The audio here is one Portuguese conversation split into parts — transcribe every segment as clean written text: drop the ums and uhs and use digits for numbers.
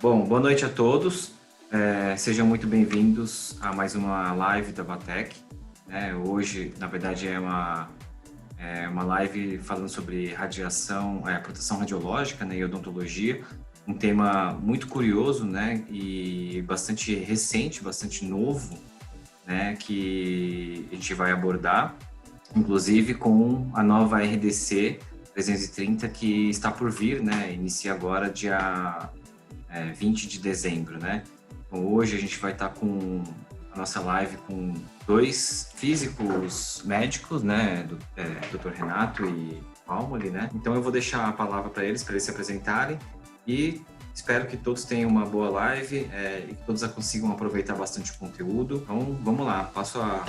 Bom, boa noite a todos. Sejam muito bem-vindos a mais uma live da Batec. Hoje, na verdade, é uma live falando sobre radiação, proteção radiológica, né, e odontologia. Um tema muito curioso, né, e bastante recente, bastante novo, né, que a gente vai abordar, inclusive com a nova RDC 330 que está por vir, né, inicia agora dia 20 de dezembro, né? Então, hoje a gente vai estar com a nossa live com dois físicos médicos, né? Dr. Renato e Palmoli, né? Então eu vou deixar a palavra para eles se apresentarem e espero que todos tenham uma boa live e que todos consigam aproveitar bastante o conteúdo. Então vamos lá, passo a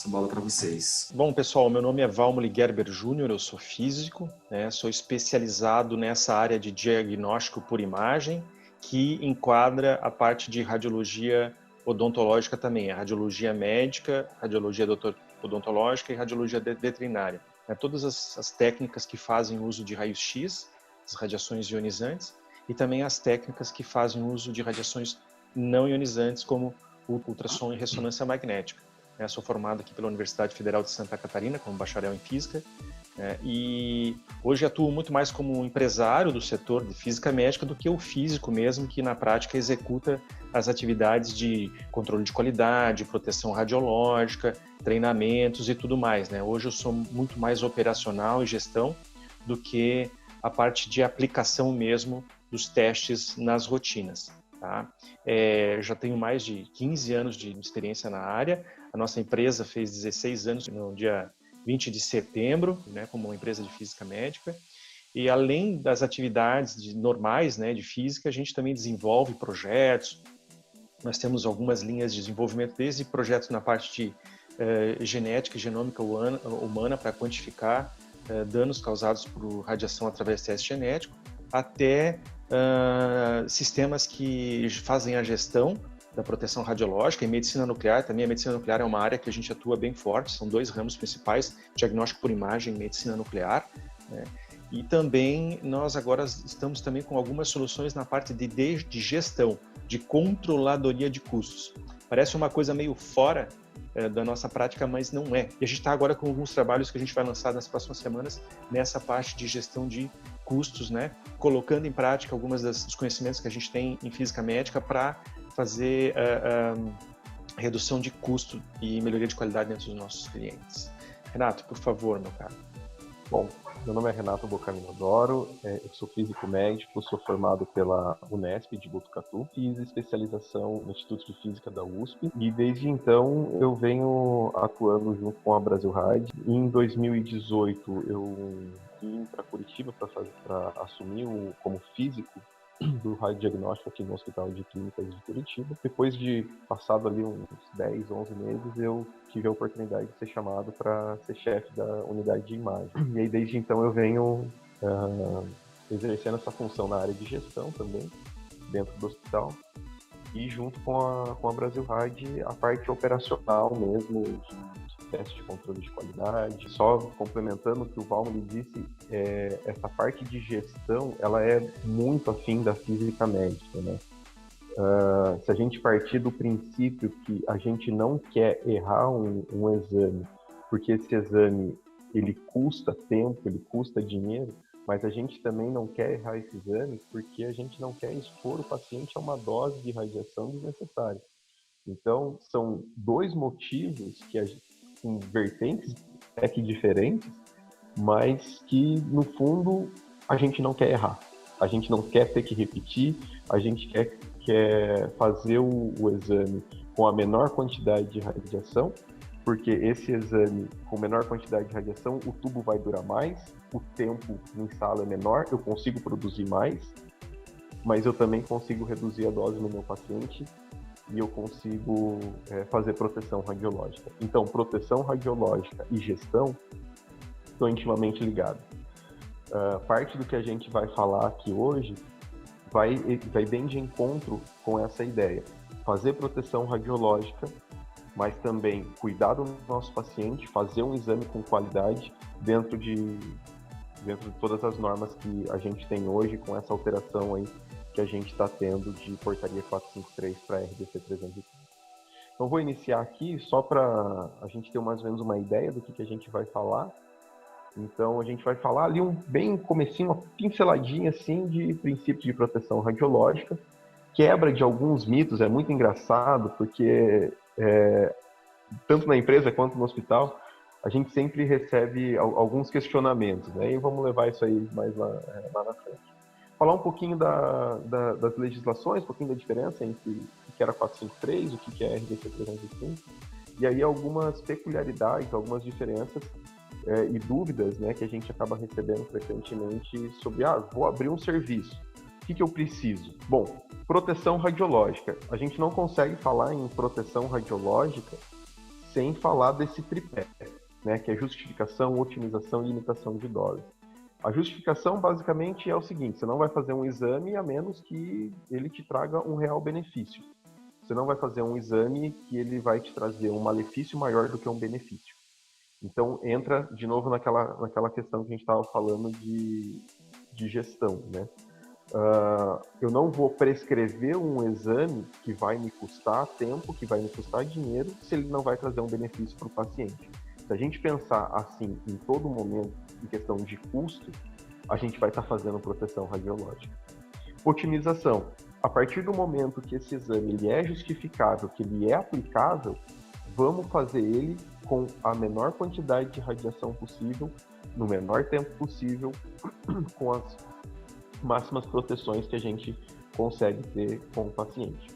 bola para vocês. Bom, pessoal, meu nome é Valmoli Gerber Júnior, eu sou físico, né? Sou especializado nessa área de diagnóstico por imagem, que enquadra a parte de radiologia odontológica também, a radiologia médica, radiologia odontológica e radiologia veterinária. Todas as técnicas que fazem uso de raios-x, as radiações ionizantes, e também as técnicas que fazem uso de radiações não ionizantes, como o ultrassom e ressonância magnética. Sou formado aqui pela Universidade Federal de Santa Catarina como bacharel em Física, e hoje atuo muito mais como um empresário do setor de Física Médica do que o físico mesmo, que na prática executa as atividades de controle de qualidade, proteção radiológica, treinamentos e tudo mais. Hoje eu sou muito mais operacional e gestão do que a parte de aplicação mesmo dos testes nas rotinas. Já tenho mais de 15 anos de experiência na área. A nossa empresa fez 16 anos no dia 20 de setembro, como uma empresa de física médica. E além das atividades normais, de física, a gente também desenvolve projetos. Nós temos algumas linhas de desenvolvimento, desde projetos na parte de genética e genômica humana para quantificar danos causados por radiação através de teste genético, até sistemas que fazem a gestão da proteção radiológica e medicina nuclear. Também a medicina nuclear é uma área que a gente atua bem forte, são dois ramos principais, diagnóstico por imagem e medicina nuclear. E também nós agora estamos também com algumas soluções na parte de gestão, de controladoria de custos. Parece uma coisa meio fora da nossa prática, mas não é. E a gente está agora com alguns trabalhos que a gente vai lançar nas próximas semanas nessa parte de gestão de custos, colocando em prática algumas dos conhecimentos que a gente tem em física médica para fazer redução de custo e melhoria de qualidade dentro dos nossos clientes. Renato, por favor, meu caro. Bom, meu nome é Renato Bocamino Doro, eu sou físico médico, sou formado pela Unesp de Botucatu, fiz especialização no Instituto de Física da USP e desde então eu venho atuando junto com a Brasil Rad. Em 2018 eu vim para Curitiba para assumir como físico do radiodiagnóstico aqui no Hospital de Clínicas de Curitiba. Depois de passado ali uns 10, 11 meses, eu tive a oportunidade de ser chamado para ser chefe da unidade de imagem. E aí, desde então, eu venho exercendo essa função na área de gestão também, dentro do hospital. E junto com a Brasil Rad, a parte operacional mesmo, de teste de controle de qualidade. Só complementando o que o Valmoli disse, essa parte de gestão, ela é muito afim da física médica, se a gente partir do princípio que a gente não quer errar um exame, porque esse exame, ele custa tempo, ele custa dinheiro, mas a gente também não quer errar esse exame porque a gente não quer expor o paciente a uma dose de radiação desnecessária. Então, são dois motivos com vertentes diferentes, mas que, no fundo, a gente não quer errar. A gente não quer ter que repetir, a gente quer fazer o exame com a menor quantidade de radiação, porque esse exame, com menor quantidade de radiação, o tubo vai durar mais, o tempo em sala é menor, eu consigo produzir mais, mas eu também consigo reduzir a dose no meu paciente e eu consigo fazer proteção radiológica. Então, proteção radiológica e gestão estão intimamente ligados. Parte do que a gente vai falar aqui hoje vai bem de encontro com essa ideia. Fazer proteção radiológica, mas também cuidar do nosso paciente, fazer um exame com qualidade dentro de dentro de todas as normas que a gente tem hoje, com essa alteração aí que a gente está tendo de portaria 453 para RDC 305. Então vou iniciar aqui só para a gente ter mais ou menos uma ideia do que a gente vai falar. Então a gente vai falar ali bem comecinho, uma pinceladinha assim de princípios de proteção radiológica, quebra de alguns mitos, é muito engraçado porque tanto na empresa quanto no hospital a gente sempre recebe alguns questionamentos, né? E vamos levar isso aí mais lá na frente. Falar um pouquinho das legislações, um pouquinho da diferença entre o que era 453, o que é RDC 305, e aí algumas peculiaridades, algumas diferenças e dúvidas, né, que a gente acaba recebendo frequentemente sobre, vou abrir um serviço, o que eu preciso? Bom, proteção radiológica. A gente não consegue falar em proteção radiológica sem falar desse tripé, né, que é justificação, otimização e limitação de dose. A justificação, basicamente, é o seguinte: você não vai fazer um exame a menos que ele te traga um real benefício. Você não vai fazer um exame que ele vai te trazer um malefício maior do que um benefício. Então, entra de novo naquela questão que a gente estava falando de gestão, né? Eu não vou prescrever um exame que vai me custar tempo, que vai me custar dinheiro, se ele não vai trazer um benefício para o paciente. Se a gente pensar assim em todo momento, em questão de custo, a gente vai estar fazendo proteção radiológica. Otimização. A partir do momento que esse exame ele é justificável, que ele é aplicável, vamos fazer ele com a menor quantidade de radiação possível, no menor tempo possível, com as máximas proteções que a gente consegue ter com o paciente.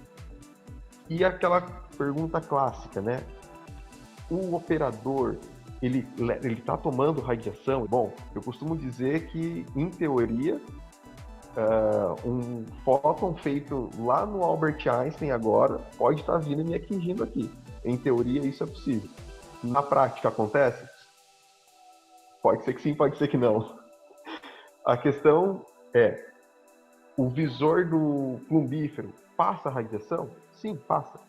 E aquela pergunta clássica, né? O operador, ele está tomando radiação? Bom, eu costumo dizer que, em teoria, um fóton feito lá no Albert Einstein agora pode estar vindo e me atingindo aqui. Em teoria, isso é possível. Na prática, acontece? Pode ser que sim, pode ser que não. A questão é, o visor do plumbífero passa radiação? Sim, passa.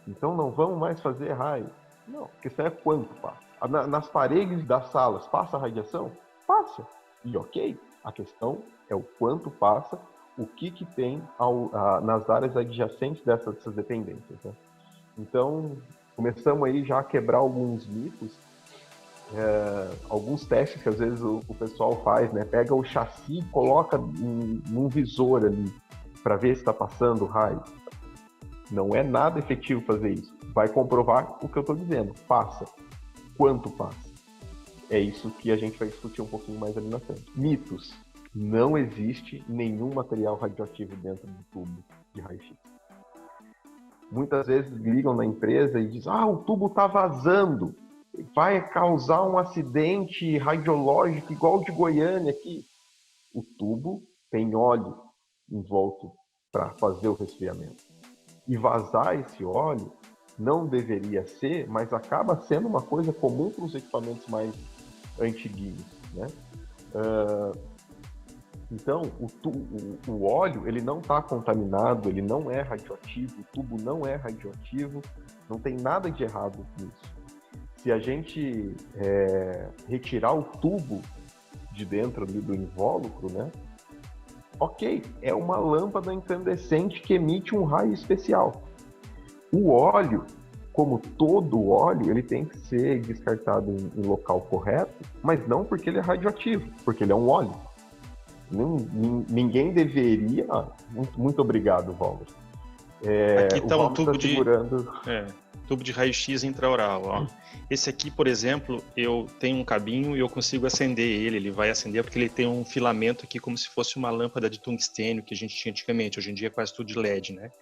Então não vamos mais fazer raio? Não, a questão é quanto passa. Nas paredes das salas, passa radiação? Passa. E ok, a questão é o quanto passa, o que tem nas áreas adjacentes dessas dependências, né? Então, começamos aí já a quebrar alguns mitos, alguns testes que às vezes o pessoal faz, né? Pega o chassi e coloca num visor ali para ver se está passando raio. Não é nada efetivo fazer isso. Vai comprovar o que eu estou dizendo. Passa. Quanto passa? É isso que a gente vai discutir um pouquinho mais ali na frente. Mitos. Não existe nenhum material radioativo dentro do tubo de raio-x. Muitas vezes ligam na empresa e dizem: o tubo está vazando, vai causar um acidente radiológico igual o de Goiânia aqui. O tubo tem óleo em volta para fazer o resfriamento. E vazar esse óleo não deveria ser, mas acaba sendo uma coisa comum para os equipamentos mais antiguinhos, né? Então, o óleo, ele não está contaminado, ele não é radioativo, o tubo não é radioativo, não tem nada de errado nisso. Se a gente retirar o tubo de dentro ali do invólucro, né? Ok, é uma lâmpada incandescente que emite um raio especial. O óleo, como todo óleo, ele tem que ser descartado em local correto, mas não porque ele é radioativo, porque ele é um óleo. Ninguém deveria... muito obrigado, Walter. Aqui está um tubo segurando... tubo de raio-x intraoral. Ó. Esse aqui, por exemplo, eu tenho um cabinho e eu consigo acender ele vai acender porque ele tem um filamento aqui como se fosse uma lâmpada de tungstênio que a gente tinha antigamente. Hoje em dia é quase tudo de LED, né?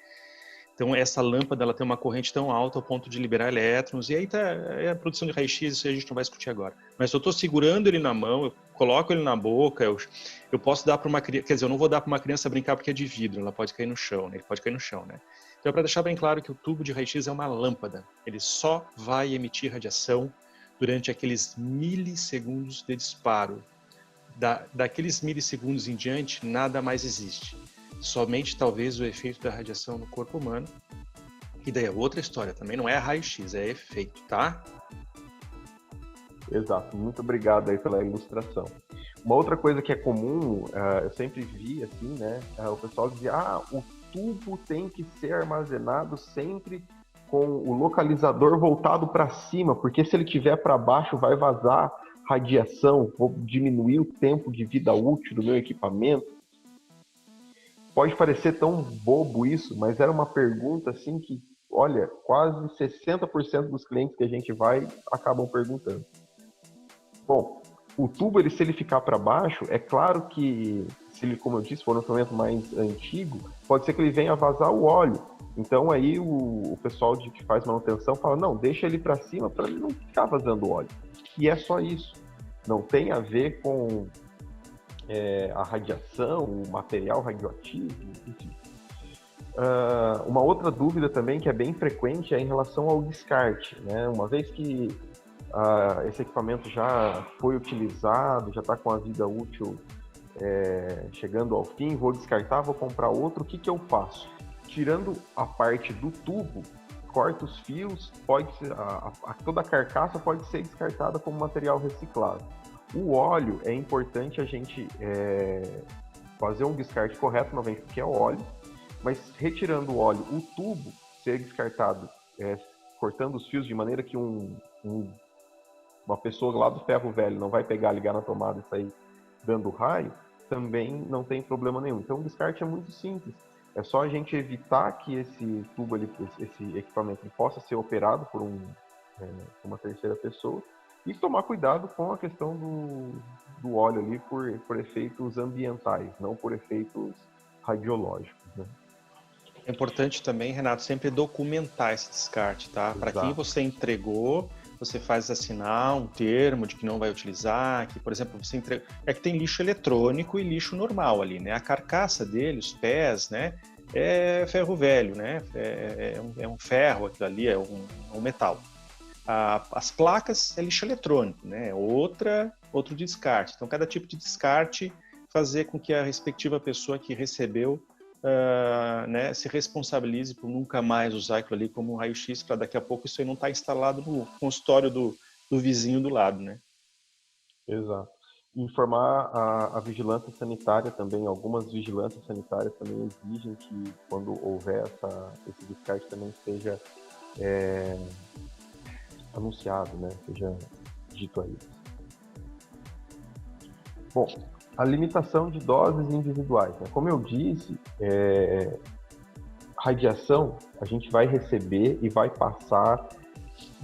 Então essa lâmpada ela tem uma corrente tão alta ao ponto de liberar elétrons, e aí a produção de raio-x, isso a gente não vai discutir agora. Mas eu estou segurando ele na mão, eu coloco ele na boca, eu posso dar para uma criança, quer dizer, eu não vou dar para uma criança brincar porque é de vidro, ela pode cair no chão, né? Ele pode cair no chão, né? Então é para deixar bem claro que o tubo de raio-x é uma lâmpada, ele só vai emitir radiação durante aqueles milissegundos de disparo. Daqueles milissegundos em diante, nada mais existe. Somente talvez o efeito da radiação no corpo humano, e daí é outra história, também não é raio-x, é efeito, tá? Exato, muito obrigado aí pela ilustração. Uma outra coisa que é comum, eu sempre vi assim, né? O pessoal dizia, o tubo tem que ser armazenado sempre com o localizador voltado para cima, porque se ele estiver para baixo vai vazar radiação, vou diminuir o tempo de vida útil do meu equipamento. Pode parecer tão bobo isso, mas era uma pergunta assim que, olha, quase 60% dos clientes que a gente vai acabam perguntando. Bom, o tubo, se ele ficar para baixo, é claro que, se ele, como eu disse, for um equipamento mais antigo, pode ser que ele venha vazar o óleo. Então aí o pessoal que faz manutenção fala, não, deixa ele para cima para ele não ficar vazando óleo. E é só isso. Não tem a ver com a radiação, o material radioativo, enfim. Uma outra dúvida também que é bem frequente é em relação ao descarte, né? Uma vez que esse equipamento já foi utilizado, já está com a vida útil chegando ao fim, vou descartar, vou comprar outro, o que eu faço? Tirando a parte do tubo, corta os fios, toda a carcaça pode ser descartada como material reciclado. O óleo, é importante a gente fazer um descarte correto, novamente, porque é óleo, mas retirando o óleo, o tubo ser descartado, cortando os fios de maneira que uma pessoa lá do ferro velho não vai pegar, ligar na tomada e sair dando raio, também não tem problema nenhum. Então o descarte é muito simples. É só a gente evitar que esse tubo ali, esse equipamento possa ser operado por uma terceira pessoa e tomar cuidado com a questão do óleo ali por efeitos ambientais, não por efeitos radiológicos, né? É importante também, Renato, sempre documentar esse descarte, tá? Para quem você entregou, você faz assinar um termo de que não vai utilizar, que, por exemplo, você entrega... É que tem lixo eletrônico e lixo normal ali, né? A carcaça dele, os pés, né? É ferro velho, né? É um ferro, aquilo ali é um metal. As placas é lixo eletrônico, né? Outro descarte. Então, cada tipo de descarte fazer com que a respectiva pessoa que recebeu né, se responsabilize por nunca mais usar aquilo ali como um raio-x, para daqui a pouco isso aí não estar instalado no consultório do vizinho do lado, né? Exato. Informar a vigilância sanitária também. Algumas vigilâncias sanitárias também exigem que, quando houver esse descarte, também seja anunciado, né? Seja dito a eles. Bom, a limitação de doses individuais, né? Como eu disse, radiação a gente vai receber e vai passar,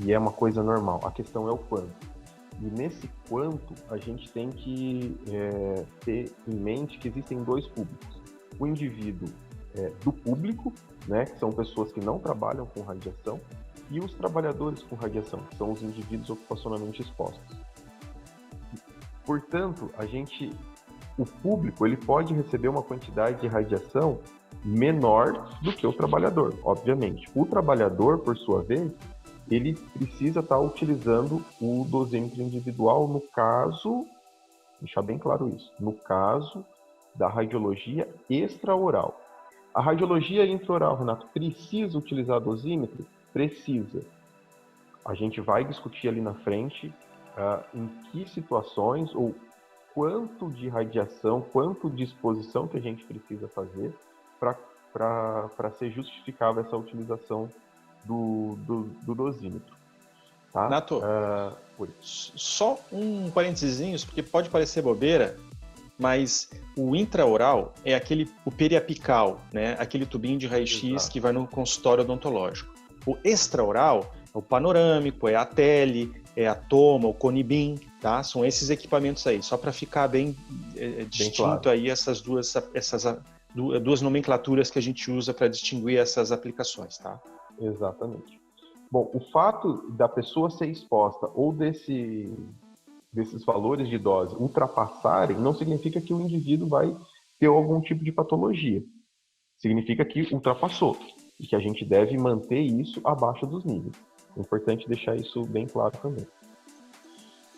e é uma coisa normal. A questão é o quanto. E nesse quanto, a gente tem que ter em mente que existem dois públicos. O indivíduo do público, né, que são pessoas que não trabalham com radiação, e os trabalhadores com radiação, que são os indivíduos ocupacionalmente expostos. Portanto, o público ele pode receber uma quantidade de radiação menor do que o trabalhador, obviamente. O trabalhador, por sua vez, ele precisa estar utilizando o dosímetro individual no caso, deixar bem claro isso, no caso da radiologia extraoral. A radiologia intraoral, Renato, precisa utilizar dosímetro? Precisa. A gente vai discutir ali na frente em que situações ou quanto de radiação, quanto de exposição que a gente precisa fazer para ser justificável essa utilização do dosímetro. Tá? Nato, só um parênteses, porque pode parecer bobeira, mas o intraoral é o periapical, né? Aquele tubinho de raio-x que vai no consultório odontológico. O extraoral é o panorâmico, é a tele, é a toma, o conibim, tá? São esses equipamentos aí, só para ficar bem distinto claro. Aí essas duas nomenclaturas que a gente usa para distinguir essas aplicações, tá? Exatamente. Bom, o fato da pessoa ser exposta ou desses valores de dose ultrapassarem não significa que o indivíduo vai ter algum tipo de patologia. Significa que ultrapassou e que a gente deve manter isso abaixo dos níveis. É importante deixar isso bem claro também.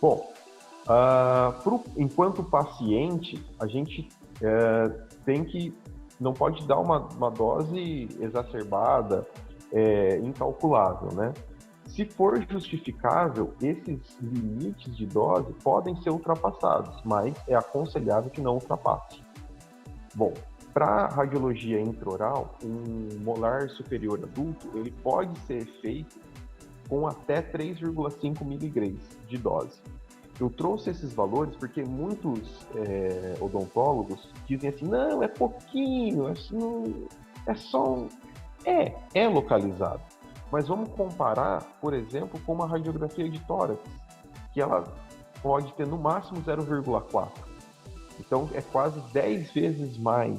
Bom, enquanto paciente, a gente não pode dar uma dose exacerbada, incalculável, né? Se for justificável, esses limites de dose podem ser ultrapassados, mas é aconselhável que não ultrapasse. Bom, para radiologia intraoral, um molar superior adulto, ele pode ser feito com até 3,5 miligramas de dose. Eu trouxe esses valores porque muitos odontólogos dizem assim, não, é pouquinho, é só um... É localizado. Mas vamos comparar, por exemplo, com uma radiografia de tórax, que ela pode ter no máximo 0,4. Então, é quase 10 vezes mais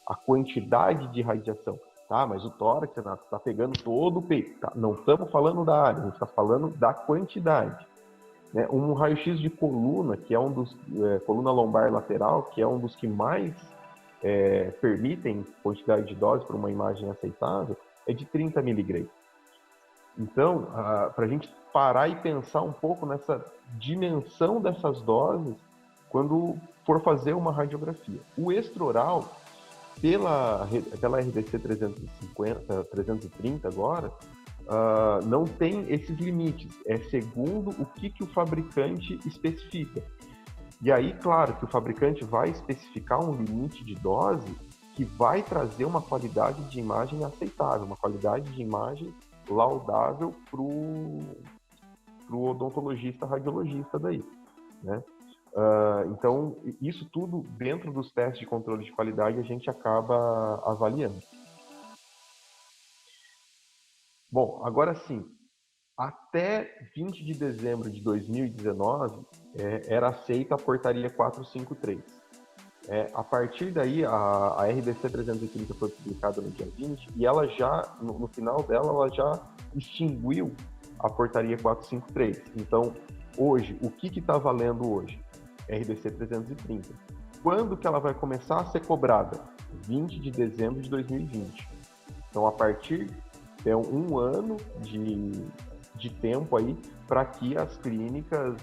a quantidade de radiação. Tá, mas o tórax, Renato, está pegando todo o peito. Tá? Não estamos falando da área, a gente está falando da quantidade. Né? Um raio-x de coluna, que é um dos... coluna lombar lateral, que é um dos que mais permitem quantidade de dose para uma imagem aceitável, é de 30 miligramas. Então, para a gente parar e pensar um pouco nessa dimensão dessas doses quando for fazer uma radiografia. O extraoral, pela RDC 330 agora, não tem esses limites. É segundo o que o fabricante especifica. E aí, claro, que o fabricante vai especificar um limite de dose que vai trazer uma qualidade de imagem aceitável, uma qualidade de imagem laudável para o odontologista radiologista daí, né? Então, isso tudo dentro dos testes de controle de qualidade a gente acaba avaliando. Bom, agora sim, até 20 de dezembro de 2019 era aceita a portaria 453. A partir daí, a RDC 330 foi publicada no dia 20 e ela já, no final dela, ela já extinguiu a portaria 453. Então, hoje, o que está valendo hoje? RDC 330. Quando que ela vai começar a ser cobrada? 20 de dezembro de 2020. Então, a partir de um ano de tempo aí para que as clínicas...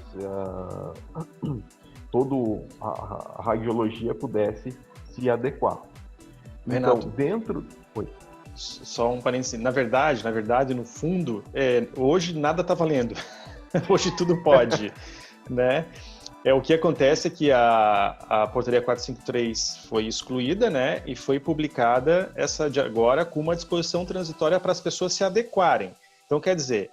toda a radiologia pudesse se adequar. Renato, então, dentro... Oi. Só um parênteses. Na verdade, no fundo, hoje nada está valendo. Hoje tudo pode, né? O que acontece é que a portaria 453 foi excluída, né? E foi publicada essa de agora com uma disposição transitória para as pessoas se adequarem. Então, quer dizer,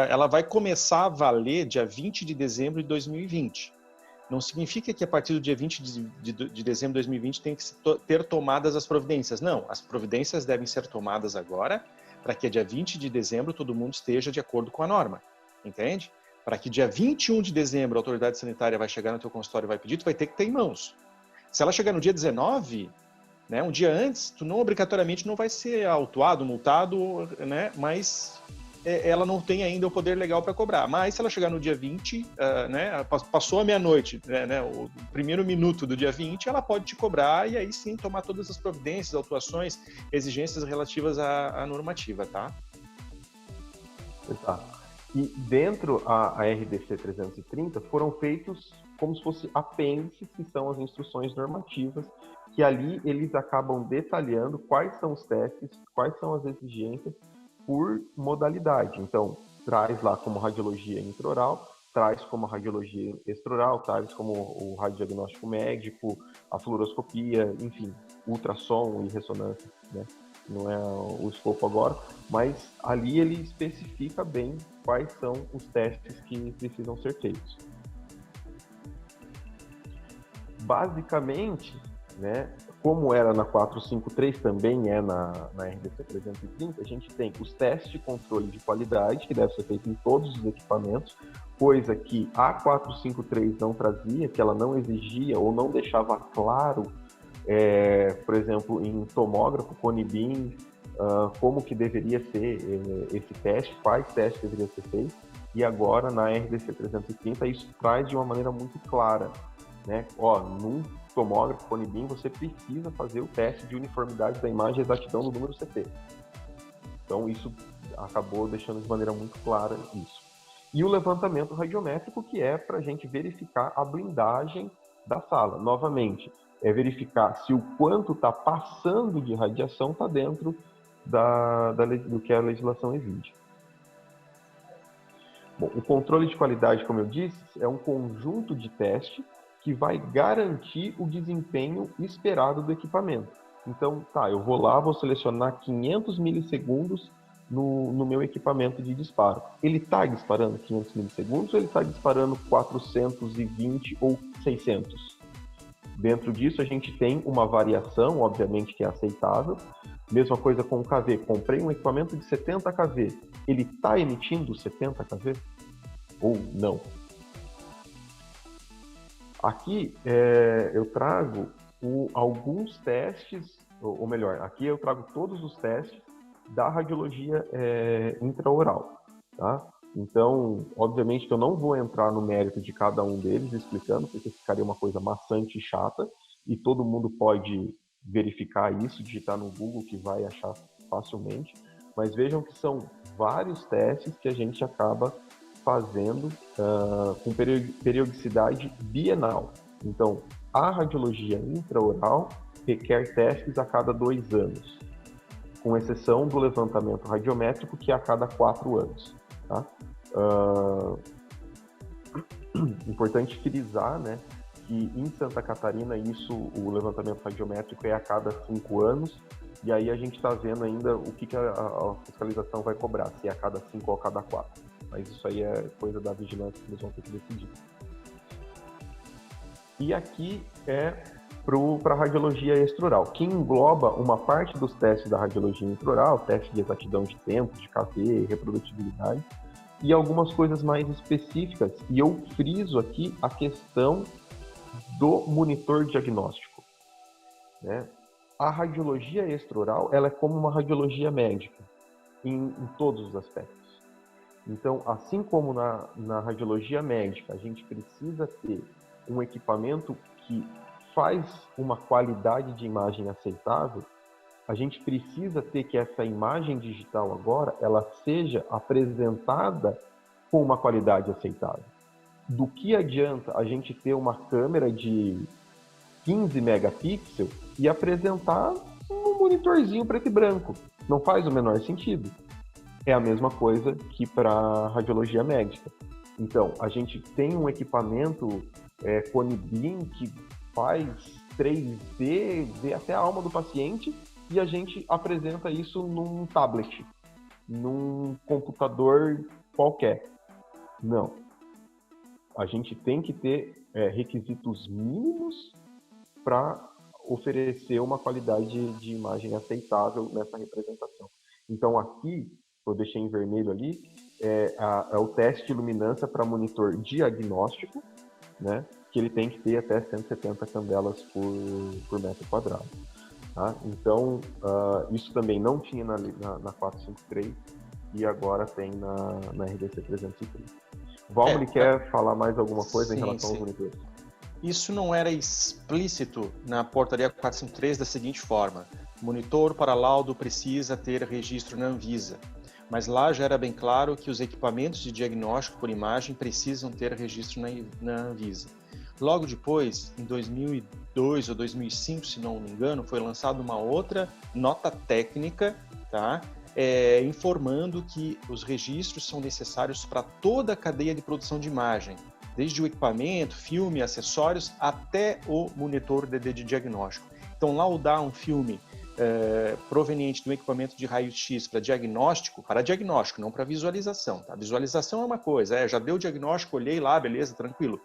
ela vai começar a valer dia 20 de dezembro de 2020. Não significa que a partir do dia 20 de dezembro de 2020 tem que ter tomadas as providências. Não, as providências devem ser tomadas agora para que dia 20 de dezembro todo mundo esteja de acordo com a norma, entende? Para que dia 21 de dezembro a autoridade sanitária vai chegar no teu consultório e vai pedir, tu vai ter que ter em mãos. Se ela chegar no dia 19, né, um dia antes, tu não obrigatoriamente não vai ser autuado, multado, né, mas... ela não tem ainda o poder legal para cobrar. Mas se ela chegar no dia 20, né, passou a meia-noite, né, o primeiro minuto do dia 20, ela pode te cobrar e aí sim tomar todas as providências, autuações, exigências relativas à normativa, tá? Exato. E dentro a RDC 330 foram feitos como se fosse apêndices, que são as instruções normativas, que ali eles acabam detalhando quais são os testes, quais são as exigências por modalidade. Então, traz lá como radiologia intraoral, traz como radiologia extraoral, traz como o radiodiagnóstico médico, a fluoroscopia, enfim, ultrassom e ressonância, né? Não é o escopo agora, mas ali ele especifica bem quais são os testes que precisam ser feitos. Basicamente, né, como era na 453, também é na RDC 330, a gente tem os testes de controle de qualidade, que deve ser feito em todos os equipamentos, coisa que a 453 não trazia, que ela não exigia ou não deixava claro, por exemplo, em tomógrafo, Conibin, como que deveria ser esse teste, quais testes deveriam ser feitos, e agora na RDC 330 isso traz de uma maneira muito clara, né? Num tomógrafo Conibin, você precisa fazer o teste de uniformidade da imagem e exatidão do número CT. Então, isso acabou deixando de maneira muito clara isso. E o levantamento radiométrico, que é para a gente verificar a blindagem da sala. Novamente, é verificar se o quanto está passando de radiação está dentro do que a legislação exige. Bom, o controle de qualidade, como eu disse, é um conjunto de testes que vai garantir o desempenho esperado do equipamento. Então, tá, eu vou lá, vou selecionar 500 milissegundos no meu equipamento de disparo. Ele está disparando 500 milissegundos ou ele está disparando 420 ou 600? Dentro disso, a gente tem uma variação, obviamente, que é aceitável. Mesma coisa com o KV. Comprei um equipamento de 70 kV. Ele está emitindo 70 kV? Ou não? Aqui eu trago alguns testes, ou melhor, aqui eu trago todos os testes da radiologia intraoral, tá? Então, obviamente que eu não vou entrar no mérito de cada um deles explicando, porque ficaria uma coisa maçante e chata, e todo mundo pode verificar isso, digitar no Google que vai achar facilmente, mas vejam que são vários testes que a gente acaba fazendo com periodicidade bienal. Então, a radiologia intraoral requer testes a cada 2 anos, com exceção do levantamento radiométrico, que é a cada 4 anos. Tá? Importante frisar, né, que em Santa Catarina o levantamento radiométrico é a cada 5 anos, e aí a gente está vendo ainda o que a fiscalização vai cobrar, se é a cada 5 ou a cada 4. Mas isso aí é coisa da vigilância que eles vão ter que decidir. E aqui é para a radiologia extraoral, que engloba uma parte dos testes da radiologia intraoral, teste de exatidão de tempo, de KV, reprodutibilidade, e algumas coisas mais específicas. E eu friso aqui a questão do monitor diagnóstico, né? A radiologia extraoral, ela é como uma radiologia médica, em todos os aspectos. Então, assim como na radiologia médica, a gente precisa ter um equipamento que faz uma qualidade de imagem aceitável, a gente precisa ter que essa imagem digital agora, ela seja apresentada com uma qualidade aceitável. Do que adianta a gente ter uma câmera de 15 megapixels e apresentar um monitorzinho preto e branco? Não faz o menor sentido. É a mesma coisa que para radiologia médica. Então, a gente tem um equipamento Cone-Beam que faz 3D, vê até a alma do paciente, e a gente apresenta isso num tablet, num computador qualquer. Não. A gente tem que ter requisitos mínimos para oferecer uma qualidade de imagem aceitável nessa representação. Então, aqui, eu deixei em vermelho ali, é o teste de luminância para monitor diagnóstico, né, que ele tem que ter até 170 candelas por metro quadrado. Tá? Então, isso também não tinha na 453 e agora tem na RDC 330. Valmir, quer falar mais alguma coisa em relação aos monitores? Isso não era explícito na portaria 453 da seguinte forma: monitor para laudo precisa ter registro na Anvisa. Mas lá já era bem claro que os equipamentos de diagnóstico por imagem precisam ter registro na Anvisa. Logo depois, em 2002 ou 2005, se não me engano, foi lançada uma outra nota técnica, tá? Informando que os registros são necessários para toda a cadeia de produção de imagem, desde o equipamento, filme, acessórios, até o monitor de diagnóstico. Então, laudar um filme proveniente de um equipamento de raio-x para diagnóstico, não para visualização. Tá? Visualização é uma coisa, já deu o diagnóstico, olhei lá, beleza, tranquilo.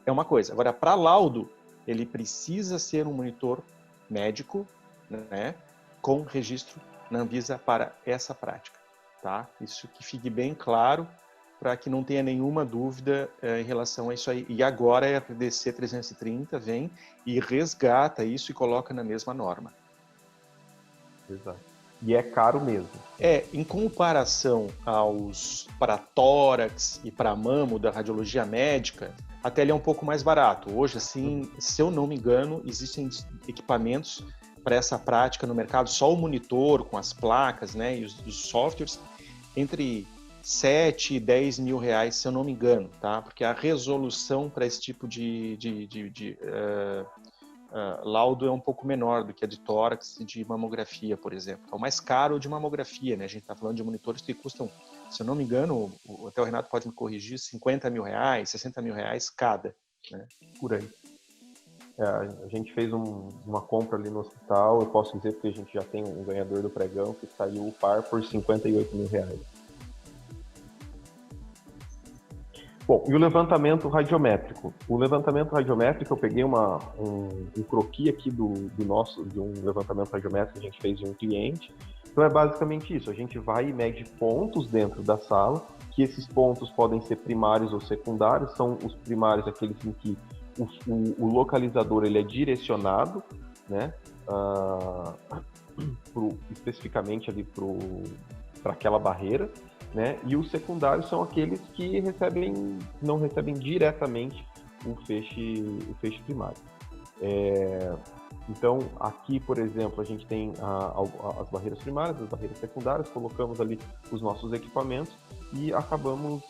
É uma coisa. Agora, para laudo, ele precisa ser um monitor médico, né, com registro na Anvisa para essa prática. Tá? Isso que fique bem claro, para que não tenha nenhuma dúvida em relação a isso aí. E agora a RDC 330 vem e resgata isso e coloca na mesma norma. Exato. E é caro mesmo. Em comparação para tórax e para mamo da radiologia médica, até ele é um pouco mais barato. Hoje, assim, se eu não me engano, existem equipamentos para essa prática no mercado, só o monitor com as placas, né, e os softwares, entre 7 e 10 mil reais, se eu não me engano, tá? Porque a resolução para esse tipo de laudo é um pouco menor do que a de tórax e de mamografia, por exemplo. É o mais caro de mamografia, né? A gente está falando de monitores que custam se eu não me engano, até o Renato pode me corrigir, R$50 mil, R$60 mil cada, né? Por aí. A gente fez uma compra ali no hospital, eu posso dizer porque a gente já tem um ganhador do pregão que saiu o par por R$58 mil. Bom, e o levantamento radiométrico? O levantamento radiométrico, eu peguei um croquis aqui de um levantamento radiométrico que a gente fez de um cliente. Então é basicamente isso, a gente vai e mede pontos dentro da sala, que esses pontos podem ser primários ou secundários, são os primários aqueles em que o localizador ele é direcionado, né, especificamente ali para aquela barreira, né, e os secundários são aqueles que não recebem diretamente o feixe primário. Então, aqui, por exemplo, a gente tem as barreiras primárias, as barreiras secundárias, colocamos ali os nossos equipamentos e acabamos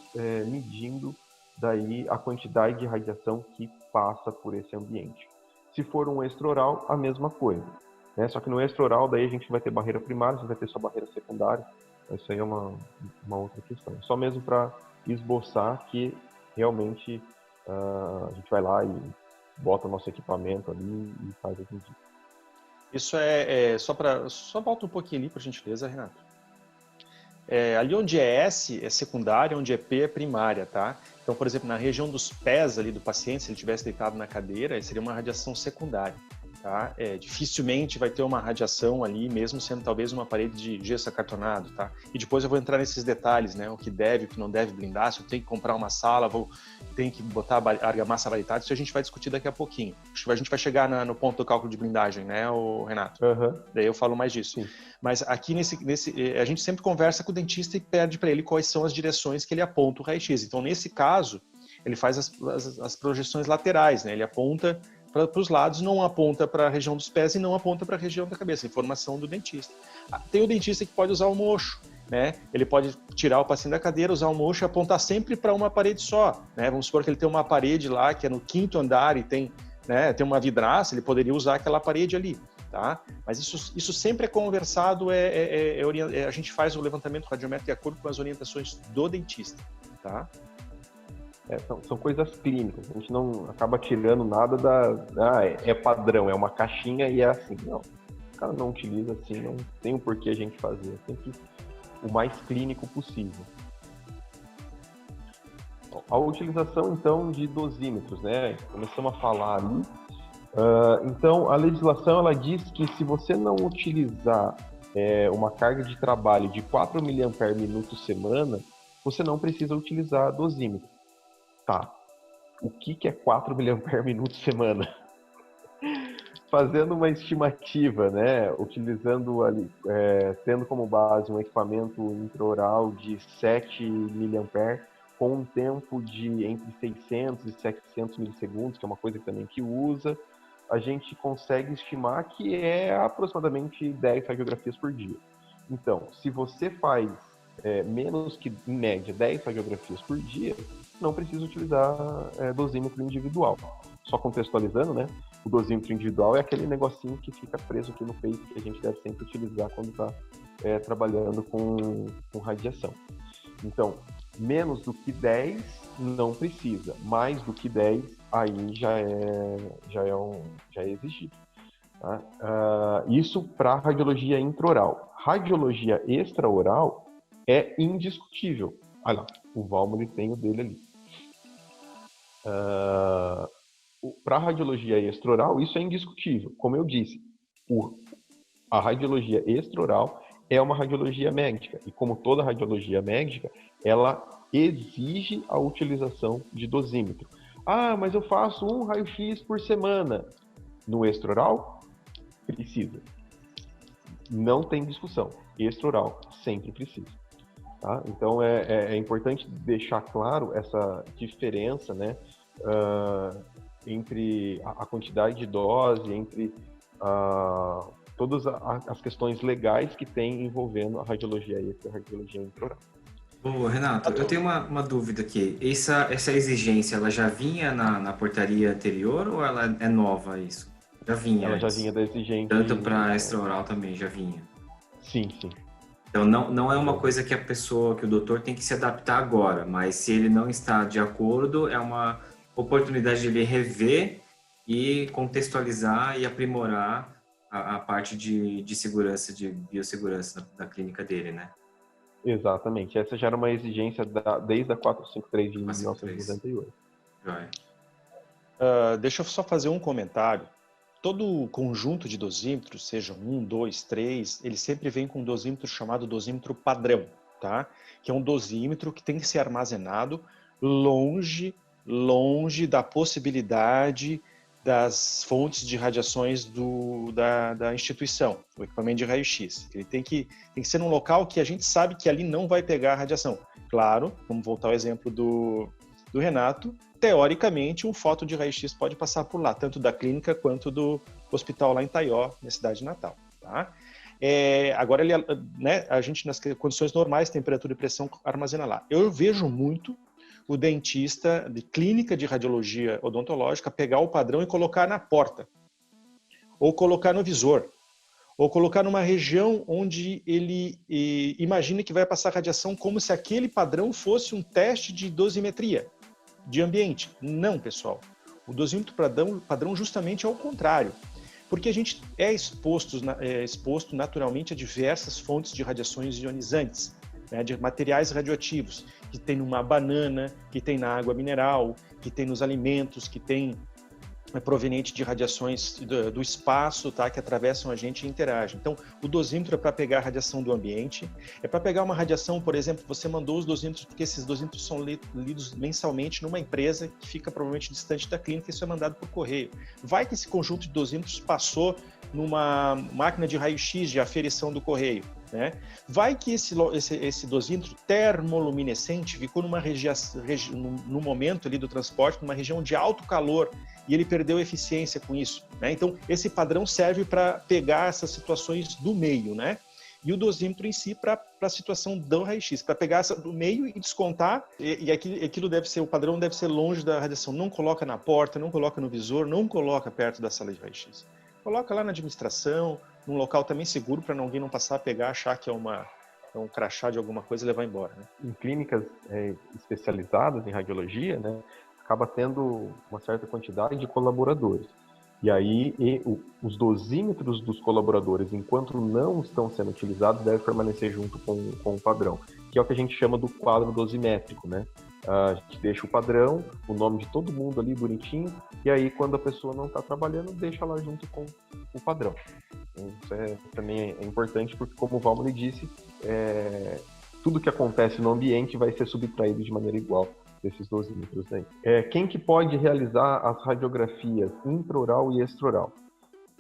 medindo daí a quantidade de radiação que passa por esse ambiente. Se for um extraoral, a mesma coisa, né? Só que no extraoral, daí a gente vai ter barreira primária, você vai ter só barreira secundária. Isso aí é uma outra questão. Só mesmo para esboçar que realmente a gente vai lá e bota o nosso equipamento ali e faz o medida. Isso só volta um pouquinho ali, por gentileza, Renato. Ali onde é S é secundária, onde é P é primária, tá? Então, por exemplo, na região dos pés ali do paciente, se ele tivesse deitado na cadeira, seria uma radiação secundária, tá? Dificilmente vai ter uma radiação ali, mesmo sendo talvez uma parede de gesso acartonado, tá? E depois eu vou entrar nesses detalhes, né? O que deve, o que não deve blindar, se eu tenho que comprar uma sala, tenho que botar argamassa varitada, isso a gente vai discutir daqui a pouquinho. A gente vai chegar no ponto do cálculo de blindagem, né, Renato? Uhum. Daí eu falo mais disso. Sim. Mas aqui a gente sempre conversa com o dentista e pede para ele quais são as direções que ele aponta o raio-x. Então, nesse caso, ele faz as projeções laterais, né? Ele aponta para os lados, não aponta para a região dos pés e não aponta para a região da cabeça. Informação do dentista. Tem o dentista que pode usar o mocho, né? Ele pode tirar o paciente da cadeira, usar o mocho e apontar sempre para uma parede só, né? Vamos supor que ele tem uma parede lá que é no 5º andar e tem uma vidraça, ele poderia usar aquela parede ali. Tá? Mas isso sempre é conversado, a gente faz o levantamento radiométrico de acordo com as orientações do dentista. Tá? São coisas clínicas, a gente não acaba tirando nada é padrão, é uma caixinha e é assim. Não, o cara não utiliza assim, não tem o porquê a gente fazer, é sempre o mais clínico possível. A utilização, então, de dosímetros, né? Começamos a falar ali. Então, a legislação ela diz que se você não utilizar uma carga de trabalho de 4 mAh semana, você não precisa utilizar dosímetro. Tá. O que é 4 mAh semana? Fazendo uma estimativa, né? Utilizando ali, tendo como base um equipamento intraoral de 7 mA com um tempo de entre 600 e 700 milissegundos, que é uma coisa que também que usa, a gente consegue estimar que é aproximadamente 10 radiografias por dia. Então, se você faz menos que, em média, 10 radiografias por dia, não precisa utilizar dosímetro individual. Só contextualizando, né? O dosímetro individual é aquele negocinho que fica preso aqui no peito que a gente deve sempre utilizar quando está trabalhando com radiação. Então, menos do que 10 não precisa, mais do que 10 aí já é exigido. Tá? Isso para radiologia intraoral. Radiologia extraoral é indiscutível. Olha lá, o Valmir tem o dele ali. Para radiologia extraoral, isso é indiscutível. Como eu disse, a radiologia extraoral é uma radiologia médica. E como toda radiologia médica, ela exige a utilização de dosímetro. Mas eu faço um raio-x por semana. No extraoral, precisa. Não tem discussão. Extraoral, sempre precisa. Tá? Então, é importante deixar claro essa diferença, né, entre a quantidade de dose, entre todas as questões legais que tem envolvendo a radiologia extra e a radiologia intraoral. Renato, eu tenho uma dúvida aqui. Essa exigência, ela já vinha na portaria anterior ou ela é nova isso? Já vinha. Ela já vinha da exigência. Tanto para extraoral também já vinha. Sim. Então, não é uma coisa que que o doutor tem que se adaptar agora, mas se ele não está de acordo, é uma oportunidade de ele rever e contextualizar e aprimorar a parte de segurança, de biossegurança da clínica dele, né? Exatamente. Essa já era uma exigência desde a 453 de 453. 1998. Joia. Deixa eu só fazer um comentário. Todo conjunto de dosímetros, seja 1, 2, 3, ele sempre vem com um dosímetro chamado dosímetro padrão, tá? Que é um dosímetro que tem que ser armazenado longe da possibilidade das fontes de radiações da instituição, o equipamento de raio-x. Ele tem que ser num local que a gente sabe que ali não vai pegar a radiação. Claro, vamos voltar ao exemplo do Renato, teoricamente, um foto de raio-x pode passar por lá, tanto da clínica quanto do hospital lá em Taió, na cidade de Natal. Tá? Agora, né, a gente, nas condições normais, temperatura e pressão, armazena lá. Eu vejo muito o dentista de clínica de radiologia odontológica pegar o padrão e colocar na porta, ou colocar no visor, ou colocar numa região onde ele imagina que vai passar radiação, como se aquele padrão fosse um teste de dosimetria de ambiente. Não, pessoal. O dosímetro padrão justamente é o contrário, porque a gente é exposto naturalmente a diversas fontes de radiações ionizantes, né, de materiais radioativos, que tem numa banana, que tem na água mineral, que tem nos alimentos, que tem proveniente de radiações do espaço, tá, que atravessam a gente e interagem. Então, o dosímetro é para pegar a radiação do ambiente, é para pegar uma radiação, por exemplo, você mandou os dosímetros, porque esses dosímetros são lidos mensalmente numa empresa que fica provavelmente distante da clínica, e isso é mandado por correio. Vai que esse conjunto de dosímetros passou numa máquina de raio-x de aferição do correio, né? Vai que esse dosímetro termoluminescente ficou no momento ali do transporte, numa região de alto calor, e ele perdeu eficiência com isso, né? Então, esse padrão serve para pegar essas situações do meio, né? E o dosímetro em si para a situação do raio-x, para pegar essa do meio e descontar, e aquilo deve ser, o padrão deve ser longe da radiação. Não coloca na porta, não coloca no visor, não coloca perto da sala de raio-x. Coloca lá na administração, num local também seguro, para alguém não passar a pegar, achar que é um crachá de alguma coisa e levar embora, né? Em clínicas especializadas em radiologia, né, acaba tendo uma certa quantidade de colaboradores. E aí os dosímetros dos colaboradores, enquanto não estão sendo utilizados, devem permanecer junto com o padrão, que é o que a gente chama do quadro dosimétrico, né? A gente deixa o padrão, o nome de todo mundo ali bonitinho, e aí quando a pessoa não está trabalhando, deixa lá junto com o padrão. Isso também é importante, porque como o Valmoli disse, tudo que acontece no ambiente vai ser subtraído de maneira igual desses dosímetros aí. Quem que pode realizar as radiografias intraoral e extraoral?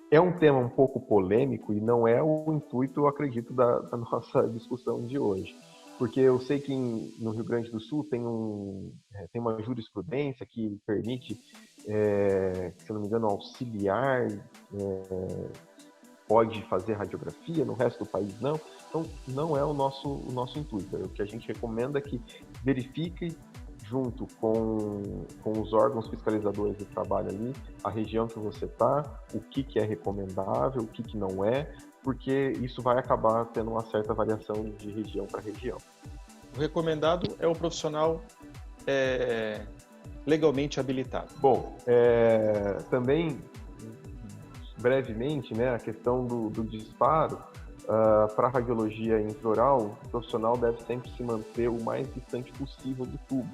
É um tema um pouco polêmico e não é o intuito, eu acredito, da nossa discussão de hoje. Porque eu sei que no Rio Grande do Sul tem uma jurisprudência que permite, se eu não me engano, auxiliar, pode fazer radiografia, no resto do país não. Então, não é o nosso intuito. O que a gente recomenda é que verifique junto com os órgãos fiscalizadores do trabalho ali, a região que você está, o que é recomendável, o que não é, porque isso vai acabar tendo uma certa variação de região para região. O recomendado é o profissional legalmente habilitado. Bom, também, brevemente, né, a questão do disparo, para a radiologia intraoral, o profissional deve sempre se manter o mais distante possível do tubo,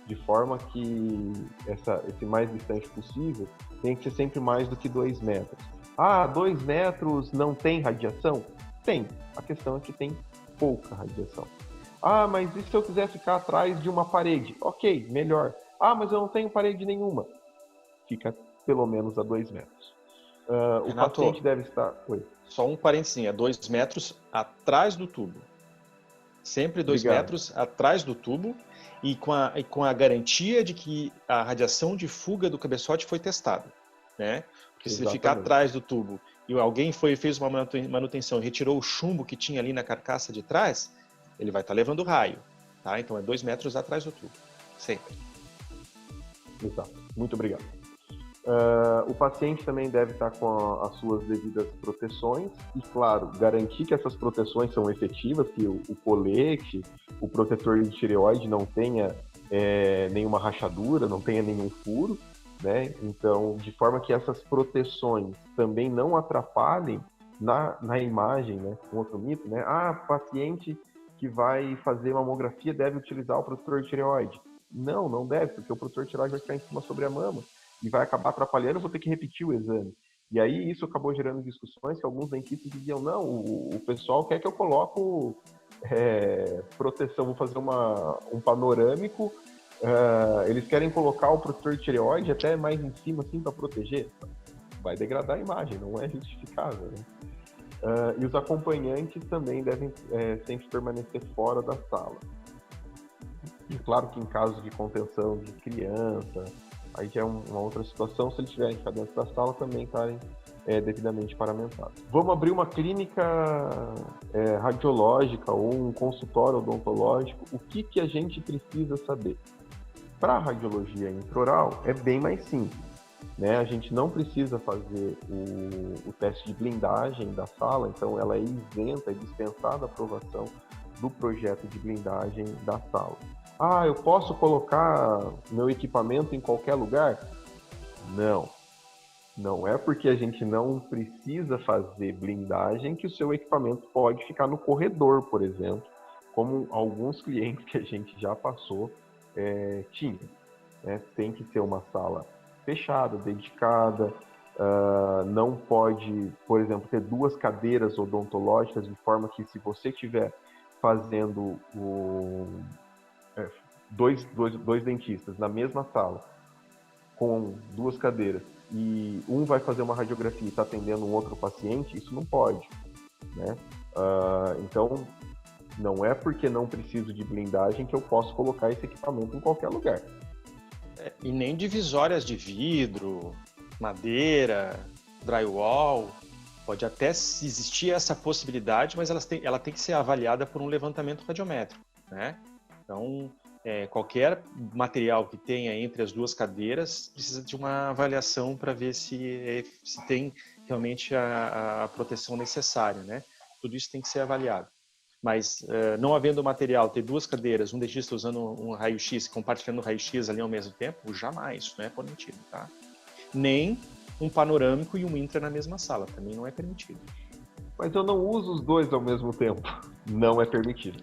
de forma que esse mais distante possível tem que ser sempre mais do que 2 metros. 2 metros não tem radiação? Tem. A questão é que tem pouca radiação. Mas e se eu quiser ficar atrás de uma parede? Ok, melhor. Mas eu não tenho parede nenhuma. Fica pelo menos a 2 metros. O paciente deve estar... Oi. Só um parênteses, 2 metros atrás do tubo. Sempre 2 metros atrás do tubo e com a garantia de que a radiação de fuga do cabeçote foi testada, né? Porque se ele ficar atrás do tubo e alguém fez uma manutenção e retirou o chumbo que tinha ali na carcaça de trás, ele vai estar levando raio, tá? Então é 2 metros atrás do tubo, sempre. Exato. Muito obrigado. O paciente também deve estar com as suas devidas proteções e, claro, garantir que essas proteções são efetivas, que o colete, o protetor de tireoide não tenha nenhuma rachadura, não tenha nenhum furo, né? Então, de forma que essas proteções também não atrapalhem na imagem, né? Um outro mito, né? Paciente que vai fazer mamografia deve utilizar o protetor de tireoide. Não deve, porque o protetor de tireoide vai ficar em cima sobre a mama e vai acabar atrapalhando, eu vou ter que repetir o exame. E aí isso acabou gerando discussões que alguns dentistas diziam, não, o pessoal quer que eu coloco proteção, vou fazer um panorâmico, eles querem colocar o protetor de tireoide até mais em cima, assim, para proteger. Vai degradar a imagem, não é justificável, né? E os acompanhantes também devem sempre permanecer fora da sala. E claro que em caso de contenção de criança, aí já é uma outra situação, se eles estiverem ficar dentro da sala, também estarem devidamente paramentados. Vamos abrir uma clínica radiológica ou um consultório odontológico. O que a gente precisa saber? Para a radiologia intraoral, é bem mais simples, né? A gente não precisa fazer o teste de blindagem da sala, então ela é isenta e dispensada a aprovação do projeto de blindagem da sala. Eu posso colocar meu equipamento em qualquer lugar? Não é porque a gente não precisa fazer blindagem que o seu equipamento pode ficar no corredor, por exemplo, como alguns clientes que a gente já passou tinham. Né? Tem que ser uma sala fechada, dedicada, não pode, por exemplo, ter 2 cadeiras odontológicas, de forma que se você estiver fazendo dois dentistas na mesma sala, com 2 cadeiras, e um vai fazer uma radiografia e está atendendo um outro paciente, isso não pode, né? Então, não é porque não preciso de blindagem que eu posso colocar esse equipamento em qualquer lugar. E nem divisórias de vidro, madeira, drywall. Pode até existir essa possibilidade, mas ela tem que ser avaliada por um levantamento radiométrico, né? Então, qualquer material que tenha entre as 2 cadeiras precisa de uma avaliação para ver se tem realmente a proteção necessária, né? Tudo isso tem que ser avaliado. Mas não havendo material, ter 2 cadeiras, um dentista usando um raio-x, compartilhando o raio-x ali ao mesmo tempo, jamais, isso não é permitido, tá? Nem um panorâmico e um intra na mesma sala, também não é permitido. Mas eu não uso os 2 ao mesmo tempo, não é permitido.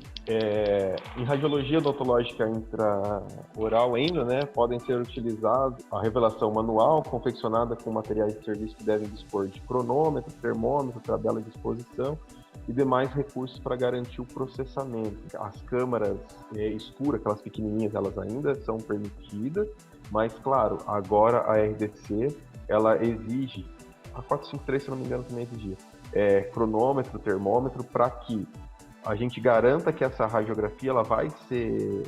Em radiologia odontológica intraoral ainda, né, podem ser utilizados a revelação manual, confeccionada com materiais de serviço que devem dispor de cronômetro, termômetro, tabela de exposição, e demais recursos para garantir o processamento. As câmaras escuras, aquelas pequenininhas, elas ainda são permitidas, mas claro, agora a RDC, ela exige, a 453, se não me engano, também exigia, cronômetro, termômetro, para que a gente garanta que essa radiografia ela vai ser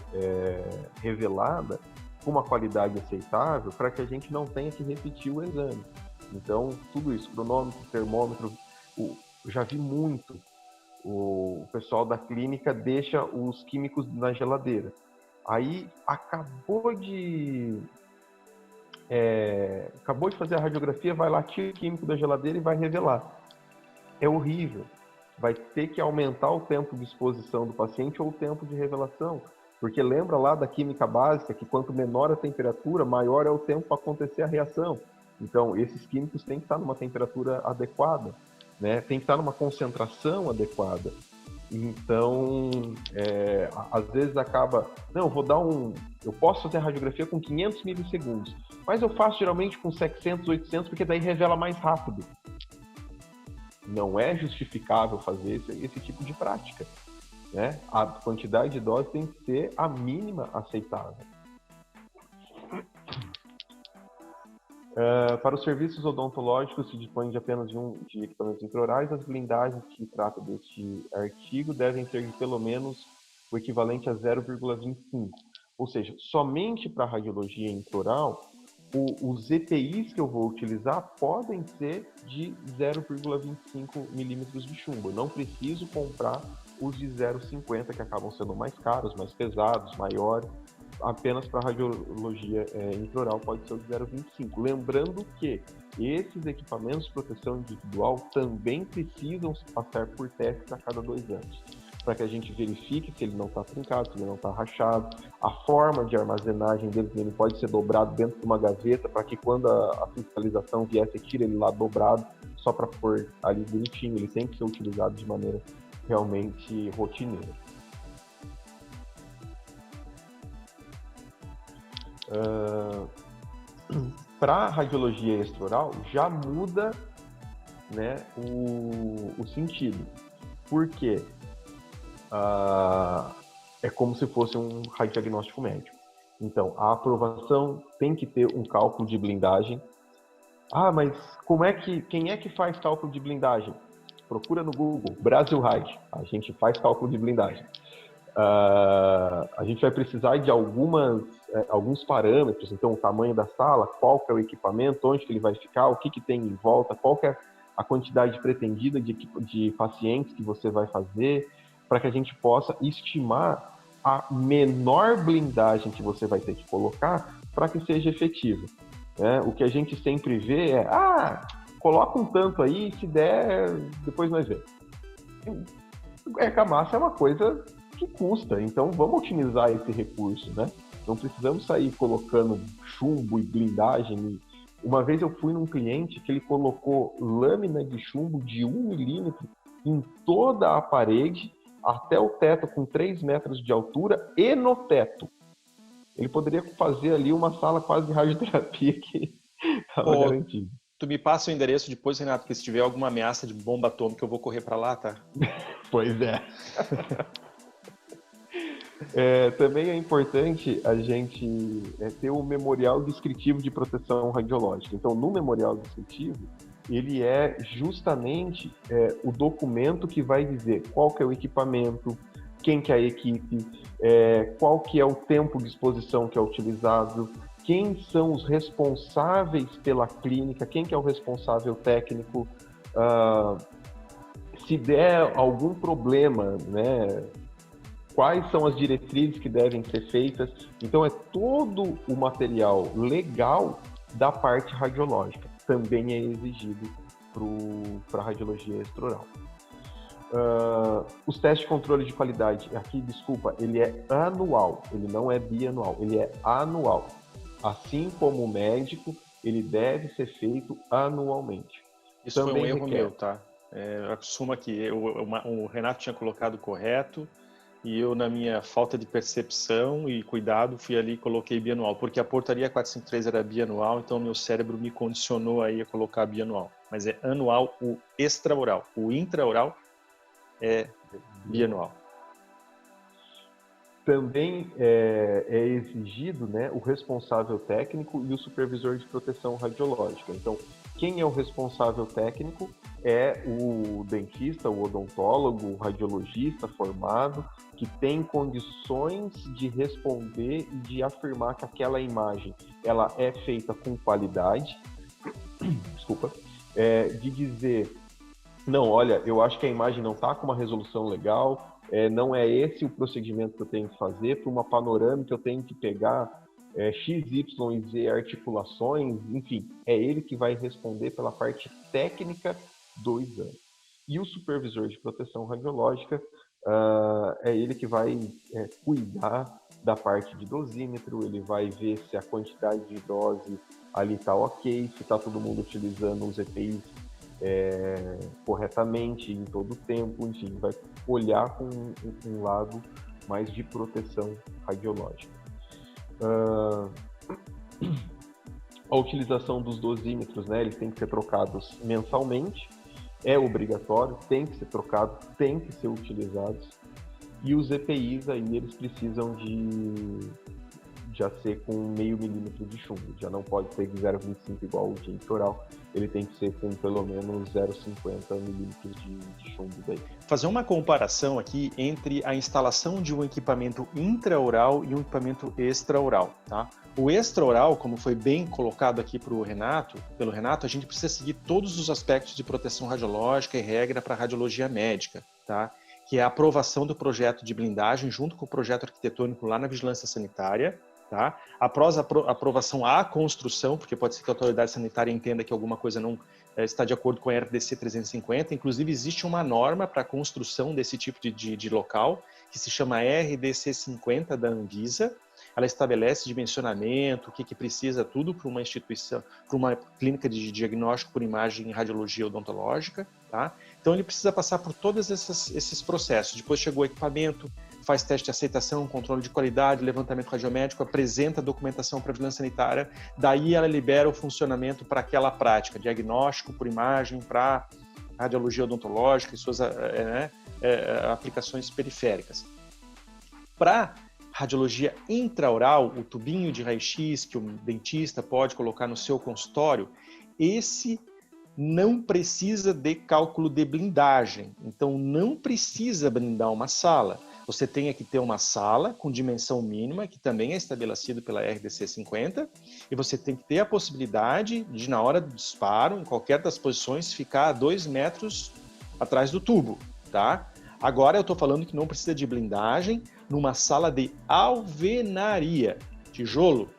revelada com uma qualidade aceitável, para que a gente não tenha que repetir o exame. Então, tudo isso, cronômetro, termômetro, eu já vi muito o pessoal da clínica deixa os químicos na geladeira. Aí acabou de fazer a radiografia, vai lá, tira o químico da geladeira e vai revelar. É horrível. Vai ter que aumentar o tempo de exposição do paciente ou o tempo de revelação. Porque lembra lá da química básica que quanto menor a temperatura, maior é o tempo para acontecer a reação. Então, esses químicos têm que estar numa temperatura adequada, né? Tem que estar numa concentração adequada. Então, às vezes acaba... Não, eu posso fazer a radiografia com 500 milissegundos, mas eu faço geralmente com 700, 800, porque daí revela mais rápido. Não é justificável fazer esse tipo de prática, né? A quantidade de dose tem que ser a mínima aceitável. Para os serviços odontológicos se dispõe de apenas de equipamentos intraorais. As blindagens que trata deste artigo devem ser de pelo menos o equivalente a 0,25. Ou seja, somente para a radiologia intraoral, os EPIs que eu vou utilizar podem ser de 0,25 milímetros de chumbo. Eu não preciso comprar os de 0,50, que acabam sendo mais caros, mais pesados, maiores. apenas para radiologia intraoral pode ser o de 0,25. Lembrando que esses equipamentos de proteção individual também precisam passar por testes a cada 2 anos, para que a gente verifique se ele não está trincado, se ele não está rachado, a forma de armazenagem dele, ele pode ser dobrado dentro de uma gaveta, para que quando a fiscalização vier, você tira ele lá dobrado, só para pôr ali bonitinho, ele sempre ser utilizado de maneira realmente rotineira. Para radiologia extraoral já muda, né, o sentido, porque é como se fosse um radiodiagnóstico médico. Então, a aprovação tem que ter um cálculo de blindagem. Mas quem é que faz cálculo de blindagem? Procura no Google, Brasil Rad, a gente faz cálculo de blindagem. A gente vai precisar de alguns parâmetros, então o tamanho da sala, qual que é o equipamento, onde que ele vai ficar, o que tem em volta, qual que é a quantidade pretendida de pacientes que você vai fazer, para que a gente possa estimar a menor blindagem que você vai ter que colocar para que seja efetivo. O que a gente sempre vê é, coloca um tanto aí, se der, depois nós vemos. Argamassa é uma coisa que custa, então vamos otimizar esse recurso, né? Não precisamos sair colocando chumbo e blindagem. Uma vez eu fui num cliente que ele colocou lâmina de chumbo de 1 milímetro em toda a parede, até o teto, com 3 metros de altura, e no teto. Ele poderia fazer ali uma sala quase de radioterapia que estava garantido. Tu me passa o endereço depois, Renato, porque se tiver alguma ameaça de bomba atômica, eu vou correr para lá, tá? Pois é. Também é importante a gente ter o memorial descritivo de proteção radiológica. Então, no memorial descritivo, ele é justamente o documento que vai dizer qual que é o equipamento, quem que é a equipe, qual que é o tempo de exposição que é utilizado, quem são os responsáveis pela clínica, quem que é o responsável técnico, se der algum problema, né, quais são as diretrizes que devem ser feitas. Então, é todo o material legal da parte radiológica. Também é exigido para a radiologia extraoral. Os testes de controle de qualidade, aqui, desculpa, ele é anual, ele não é bianual, ele é anual. Assim como o médico, ele deve ser feito anualmente. Isso também foi um erro meu, tá? Assuma que o Renato tinha colocado correto e eu, na minha falta de percepção e cuidado, fui ali e coloquei bianual, porque a portaria 453 era bianual, então meu cérebro me condicionou aí a colocar bianual. Mas é anual o extraoral. O intraoral é bianual. Também é exigido, né, o responsável técnico e o supervisor de proteção radiológica. Então, quem é o responsável técnico é o dentista, o odontólogo, o radiologista formado, que tem condições de responder e de afirmar que aquela imagem ela é feita com qualidade, desculpa, de dizer, não, olha, eu acho que a imagem não está com uma resolução legal, não é esse o procedimento que eu tenho que fazer, para uma panorâmica eu tenho que pegar X, Y e Z articulações, enfim, é ele que vai responder pela parte técnica do exame. E o supervisor de proteção radiológica é ele que vai cuidar da parte de dosímetro, ele vai ver se a quantidade de dose ali está ok, se está todo mundo utilizando os EPIs corretamente em todo o tempo, enfim, vai olhar com um lado mais de proteção radiológica. A utilização dos dosímetros, né, eles têm que ser trocados mensalmente, é obrigatório, tem que ser trocado, tem que ser utilizados, e os EPIs aí eles precisam de já ser com 0,5 milímetro de chumbo, já não pode ser de 0,25 igual o de intraoral, ele tem que ser com pelo menos 0,50 milímetros de chumbo daí. Fazer uma comparação aqui entre a instalação de um equipamento intraoral e um equipamento extraoral, tá? O extraoral, como foi bem colocado aqui pelo Renato, a gente precisa seguir todos os aspectos de proteção radiológica e regra para radiologia médica, tá? que é a aprovação do projeto de blindagem junto com o projeto arquitetônico lá na vigilância sanitária. Tá? Após a aprovação, a construção, porque pode ser que a autoridade sanitária entenda que alguma coisa não está de acordo com a RDC 350. Inclusive, existe uma norma para a construção desse tipo de local, que se chama RDC 50 da Anvisa. Ela estabelece dimensionamento, o que precisa, tudo para uma instituição, para uma clínica de diagnóstico por imagem em radiologia odontológica. Tá? Então, ele precisa passar por todos esses processos. Depois chegou o equipamento, faz teste de aceitação, controle de qualidade, levantamento radiométrico, apresenta a documentação para a vigilância sanitária, daí ela libera o funcionamento para aquela prática, diagnóstico por imagem para radiologia odontológica e suas aplicações periféricas. Para radiologia intraoral, o tubinho de raio-x que o dentista pode colocar no seu consultório, esse não precisa de cálculo de blindagem, então não precisa blindar uma sala. Você tem que ter uma sala com dimensão mínima, que também é estabelecido pela RDC 50, e você tem que ter a possibilidade de, na hora do disparo, em qualquer das posições, ficar a 2 metros atrás do tubo, tá? Agora eu estou falando que não precisa de blindagem numa sala de alvenaria, tijolo.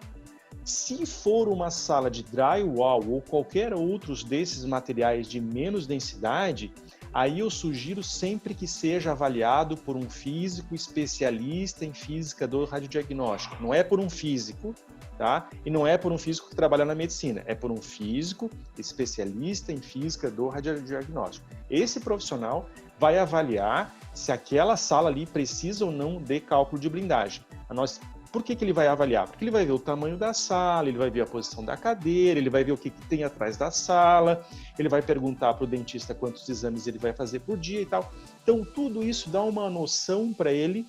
Se for uma sala de drywall ou qualquer outros desses materiais de menos densidade, aí eu sugiro sempre que seja avaliado por um físico especialista em física do radiodiagnóstico. Não é por um físico, tá? E não é por um físico que trabalha na medicina, é por um físico especialista em física do radiodiagnóstico. Esse profissional vai avaliar se aquela sala ali precisa ou não de cálculo de blindagem. Por que ele vai avaliar? Porque ele vai ver o tamanho da sala, ele vai ver a posição da cadeira, ele vai ver o que tem atrás da sala, ele vai perguntar para o dentista quantos exames ele vai fazer por dia e tal. Então, tudo isso dá uma noção para ele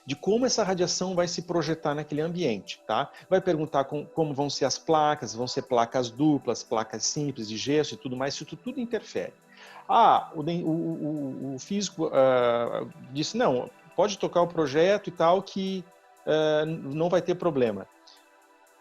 de como essa radiação vai se projetar naquele ambiente, tá? Vai perguntar como vão ser as placas, vão ser placas duplas, placas simples de gesso e tudo mais, isso tudo interfere. O físico disse, não, pode tocar o projeto e tal, que não vai ter problema.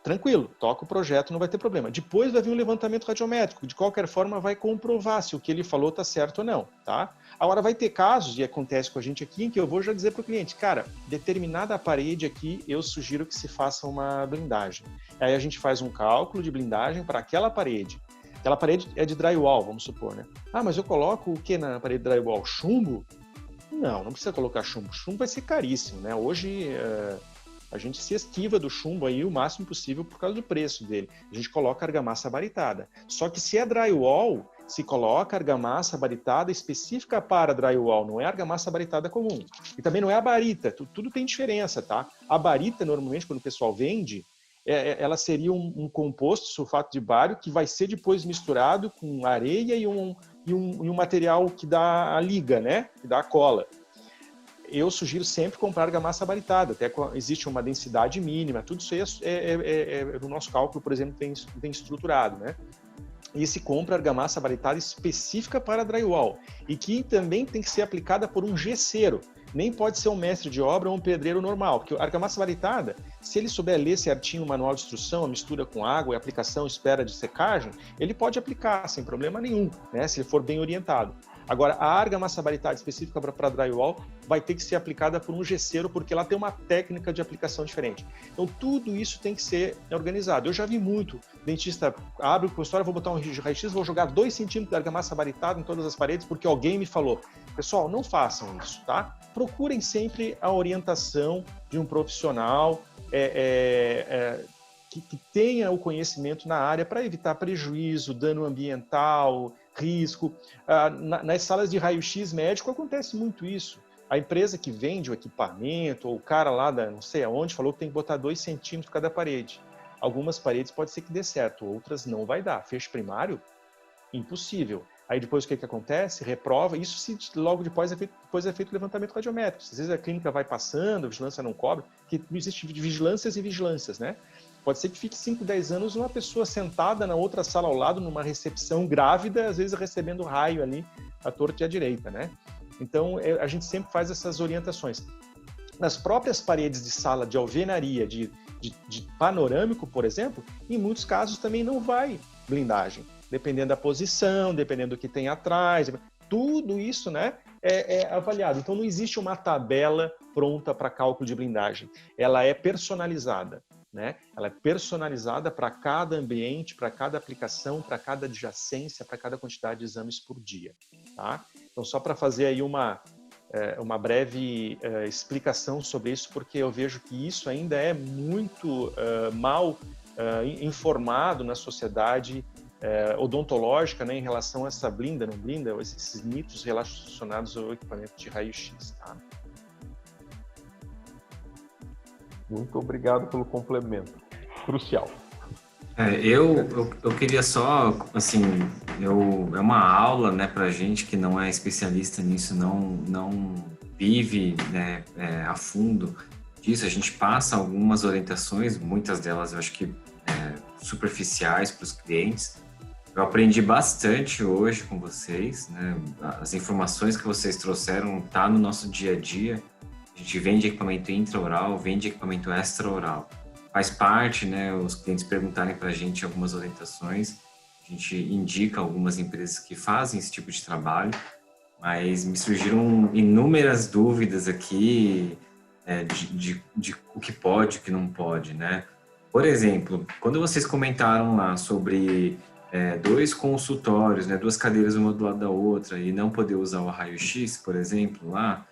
Tranquilo, toca o projeto, não vai ter problema. Depois vai vir um levantamento radiométrico, de qualquer forma vai comprovar se o que ele falou está certo ou não, tá? Agora vai ter casos, e acontece com a gente aqui, em que eu vou já dizer para o cliente, cara, determinada parede aqui, eu sugiro que se faça uma blindagem. Aí a gente faz um cálculo de blindagem para aquela parede. Aquela parede é de drywall, vamos supor, né? Mas eu coloco o que na parede de drywall? Chumbo? Não precisa colocar chumbo. Chumbo vai ser caríssimo, né? Hoje a gente se esquiva do chumbo aí o máximo possível por causa do preço dele. A gente coloca argamassa baritada. Só que se é drywall, se coloca argamassa baritada específica para drywall, não é argamassa baritada comum. E também não é a barita, tudo tem diferença, tá? A barita, normalmente, quando o pessoal vende, ela seria um composto, sulfato de bário, que vai ser depois misturado com areia e um material que dá a liga, né? Que dá a cola. Eu sugiro sempre comprar argamassa baritada, até existe uma densidade mínima, tudo isso no nosso cálculo, por exemplo, bem estruturado, né? E se compra argamassa baritada específica para drywall, e que também tem que ser aplicada por um gesseiro, nem pode ser um mestre de obra ou um pedreiro normal, porque a argamassa baritada, se ele souber ler certinho o manual de instrução, a mistura com água e aplicação, espera de secagem, ele pode aplicar sem problema nenhum, né? Se ele for bem orientado. Agora, a argamassa baritada específica para drywall vai ter que ser aplicada por um gesseiro, porque ela tem uma técnica de aplicação diferente. Então, tudo isso tem que ser organizado. Eu já vi muito dentista abre o consultório, vou botar um raio-x, vou jogar 2 centímetros de argamassa baritada em todas as paredes, porque alguém me falou. Pessoal, não façam isso, tá? Procurem sempre a orientação de um profissional que tenha o conhecimento na área para evitar prejuízo, dano ambiental, risco. Nas salas de raio-x médico acontece muito isso. A empresa que vende o equipamento, ou o cara lá da não sei aonde, falou que tem que botar 2 centímetros cada parede. Algumas paredes pode ser que dê certo, outras não vai dar. Fecho primário? Impossível. Aí depois o que acontece? Reprova. Isso se logo depois é feito o levantamento radiométrico. Às vezes a clínica vai passando, a vigilância não cobre, porque não existe vigilâncias e vigilâncias, né? Pode ser que fique 5, 10 anos uma pessoa sentada na outra sala ao lado, numa recepção grávida, às vezes recebendo raio ali, à torta e à direita, né? Então, a gente sempre faz essas orientações. Nas próprias paredes de sala de alvenaria, de panorâmico, por exemplo, em muitos casos também não vai blindagem. Dependendo da posição, dependendo do que tem atrás, tudo isso, né? é avaliado. Então, não existe uma tabela pronta para cálculo de blindagem. Ela é personalizada, né? Ela é personalizada para cada ambiente, para cada aplicação, para cada adjacência, para cada quantidade de exames por dia, tá? Então, só para fazer aí uma breve explicação sobre isso, porque eu vejo que isso ainda é muito mal informado na sociedade odontológica, né, em relação a essa blinda, não blinda, esses mitos relacionados ao equipamento de raio-x. Tá? Muito obrigado pelo complemento. Crucial. Eu queria só, assim, é uma aula, né, para gente que não é especialista nisso, não vive, né, a fundo disso. A gente passa algumas orientações, muitas delas eu acho que superficiais para os clientes. Eu aprendi bastante hoje com vocês, né? As informações que vocês trouxeram tá no nosso dia a dia. A gente vende equipamento intraoral, vende equipamento extraoral. Faz parte, né, os clientes perguntarem para a gente algumas orientações. A gente indica algumas empresas que fazem esse tipo de trabalho, mas me surgiram inúmeras dúvidas aqui de o que pode e o que não pode, né? Por exemplo, quando vocês comentaram lá sobre 2 consultórios, né, 2 cadeiras uma do lado da outra e não poder usar o raio-x, por exemplo, lá,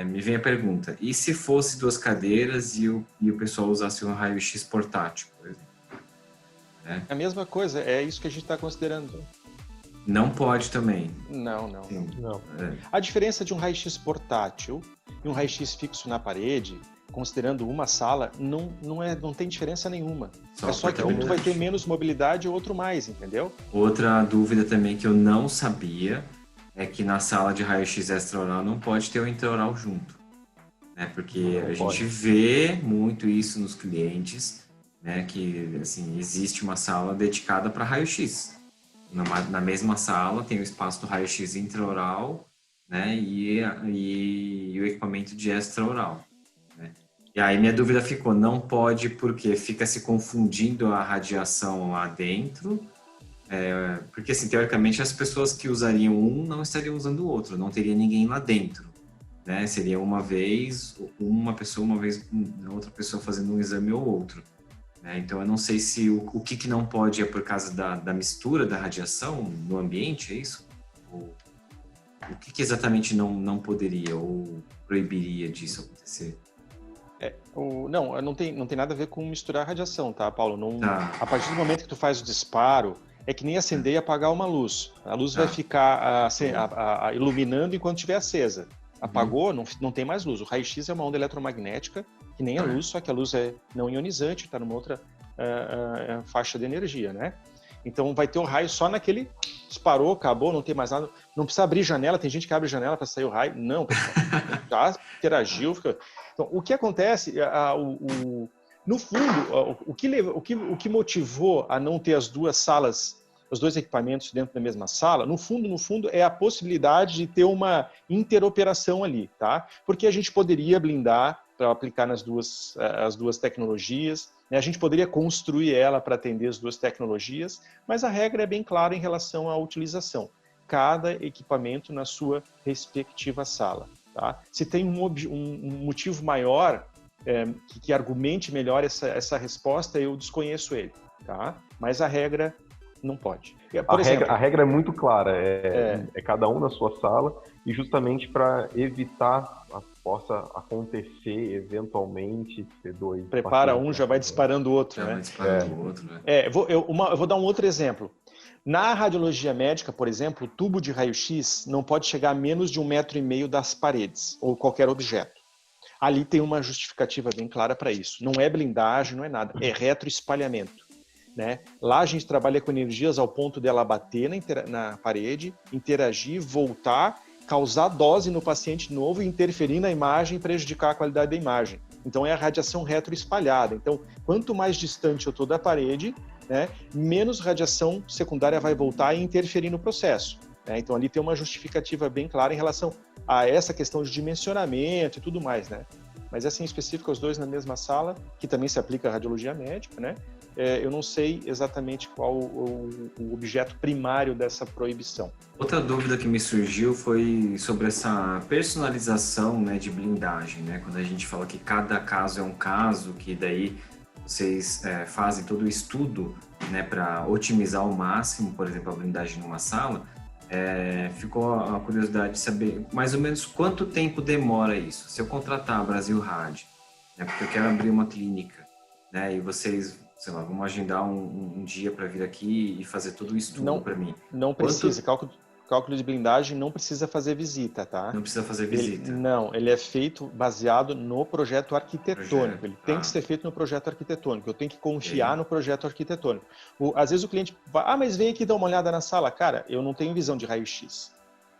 me vem a pergunta, e se fosse 2 cadeiras e o pessoal usasse um raio-x portátil, por exemplo? A mesma coisa, é isso que a gente está considerando. Não pode também? Não. Não. A diferença de um raio-x portátil e um raio-x fixo na parede, considerando uma sala, não tem diferença nenhuma. Só que um tu vai ter menos mobilidade e outro mais, entendeu? Outra dúvida também que eu não sabia é que na sala de raio-x extraoral não pode ter o intraoral junto, né? Porque a gente vê muito isso nos clientes, né? Que assim, existe uma sala dedicada para raio-x. Na mesma sala tem o espaço do raio-x intraoral, né? E o equipamento de extraoral. E aí minha dúvida ficou, não pode porque fica se confundindo a radiação lá dentro, porque assim, teoricamente as pessoas que usariam um não estariam usando o outro, não teria ninguém lá dentro, né? Seria uma vez uma pessoa, uma vez outra pessoa fazendo um exame ou outro, né? Então eu não sei se o que não pode é por causa da mistura da radiação no ambiente, é isso? Ou, o que exatamente não poderia ou proibiria disso acontecer? Não tem nada a ver com misturar radiação, tá, Paulo? A partir do momento que tu faz o disparo, é que nem acender e apagar uma luz. A luz vai ficar iluminando enquanto estiver acesa. Apagou, não tem mais luz. O raio-x é uma onda eletromagnética, que nem a luz, só que a luz é não ionizante, está numa outra faixa de energia, né? Então vai ter o raio só naquele disparou, acabou, não tem mais nada. Não precisa abrir janela, tem gente que abre janela para sair o raio. Não, pessoal. Já interagiu, fica... Então, o que acontece, no fundo, o que motivou a não ter as 2 salas, os 2 equipamentos dentro da mesma sala, no fundo, é a possibilidade de ter uma interoperação ali, tá? Porque a gente poderia blindar para aplicar nas as duas tecnologias, né? A gente poderia construir ela para atender as 2 tecnologias, mas a regra é bem clara em relação à utilização. Cada equipamento na sua respectiva sala. Tá? Se tem um motivo maior que argumente melhor essa resposta, eu desconheço ele. Tá? Mas a regra não pode. A regra é muito clara, é cada um na sua sala, e justamente para evitar possa acontecer eventualmente ter 2. Prepara um, já vai disparando o outro. Né? Eu vou dar um outro exemplo. Na radiologia médica, por exemplo, o tubo de raio-x não pode chegar a menos de 1,5 metro das paredes ou qualquer objeto. Ali tem uma justificativa bem clara para isso. Não é blindagem, não é nada, é retroespalhamento. Né? Lá a gente trabalha com energias ao ponto dela bater na parede, interagir, voltar, causar dose no paciente novo e interferir na imagem e prejudicar a qualidade da imagem. Então é a radiação retroespalhada. Então, quanto mais distante eu estou da parede, né, menos radiação secundária vai voltar e interferir no processo. Né? Então ali tem uma justificativa bem clara em relação a essa questão de dimensionamento e tudo mais. Né? Mas assim, em específico, os 2 na mesma sala, que também se aplica à radiologia médica, né? eu não sei exatamente qual o objeto primário dessa proibição. Outra dúvida que me surgiu foi sobre essa personalização, né, de blindagem, né? Quando a gente fala que cada caso é um caso, que daí vocês fazem todo o estudo, né, para otimizar ao máximo, por exemplo, a blindagem numa sala, ficou a curiosidade de saber mais ou menos quanto tempo demora isso. Se eu contratar a Brasil Rad, né, porque eu quero abrir uma clínica, né, e vocês, sei lá, vamos agendar um dia para vir aqui e fazer todo o estudo para mim. Não precisa. Cálculo de blindagem não precisa fazer visita, tá? Não precisa fazer visita. Ele é feito baseado no projeto arquitetônico. Ele tem que ser feito no projeto arquitetônico. Eu tenho que confiar no projeto arquitetônico. Às vezes o cliente vai, mas vem aqui dar uma olhada na sala. Cara, eu não tenho visão de raio-x.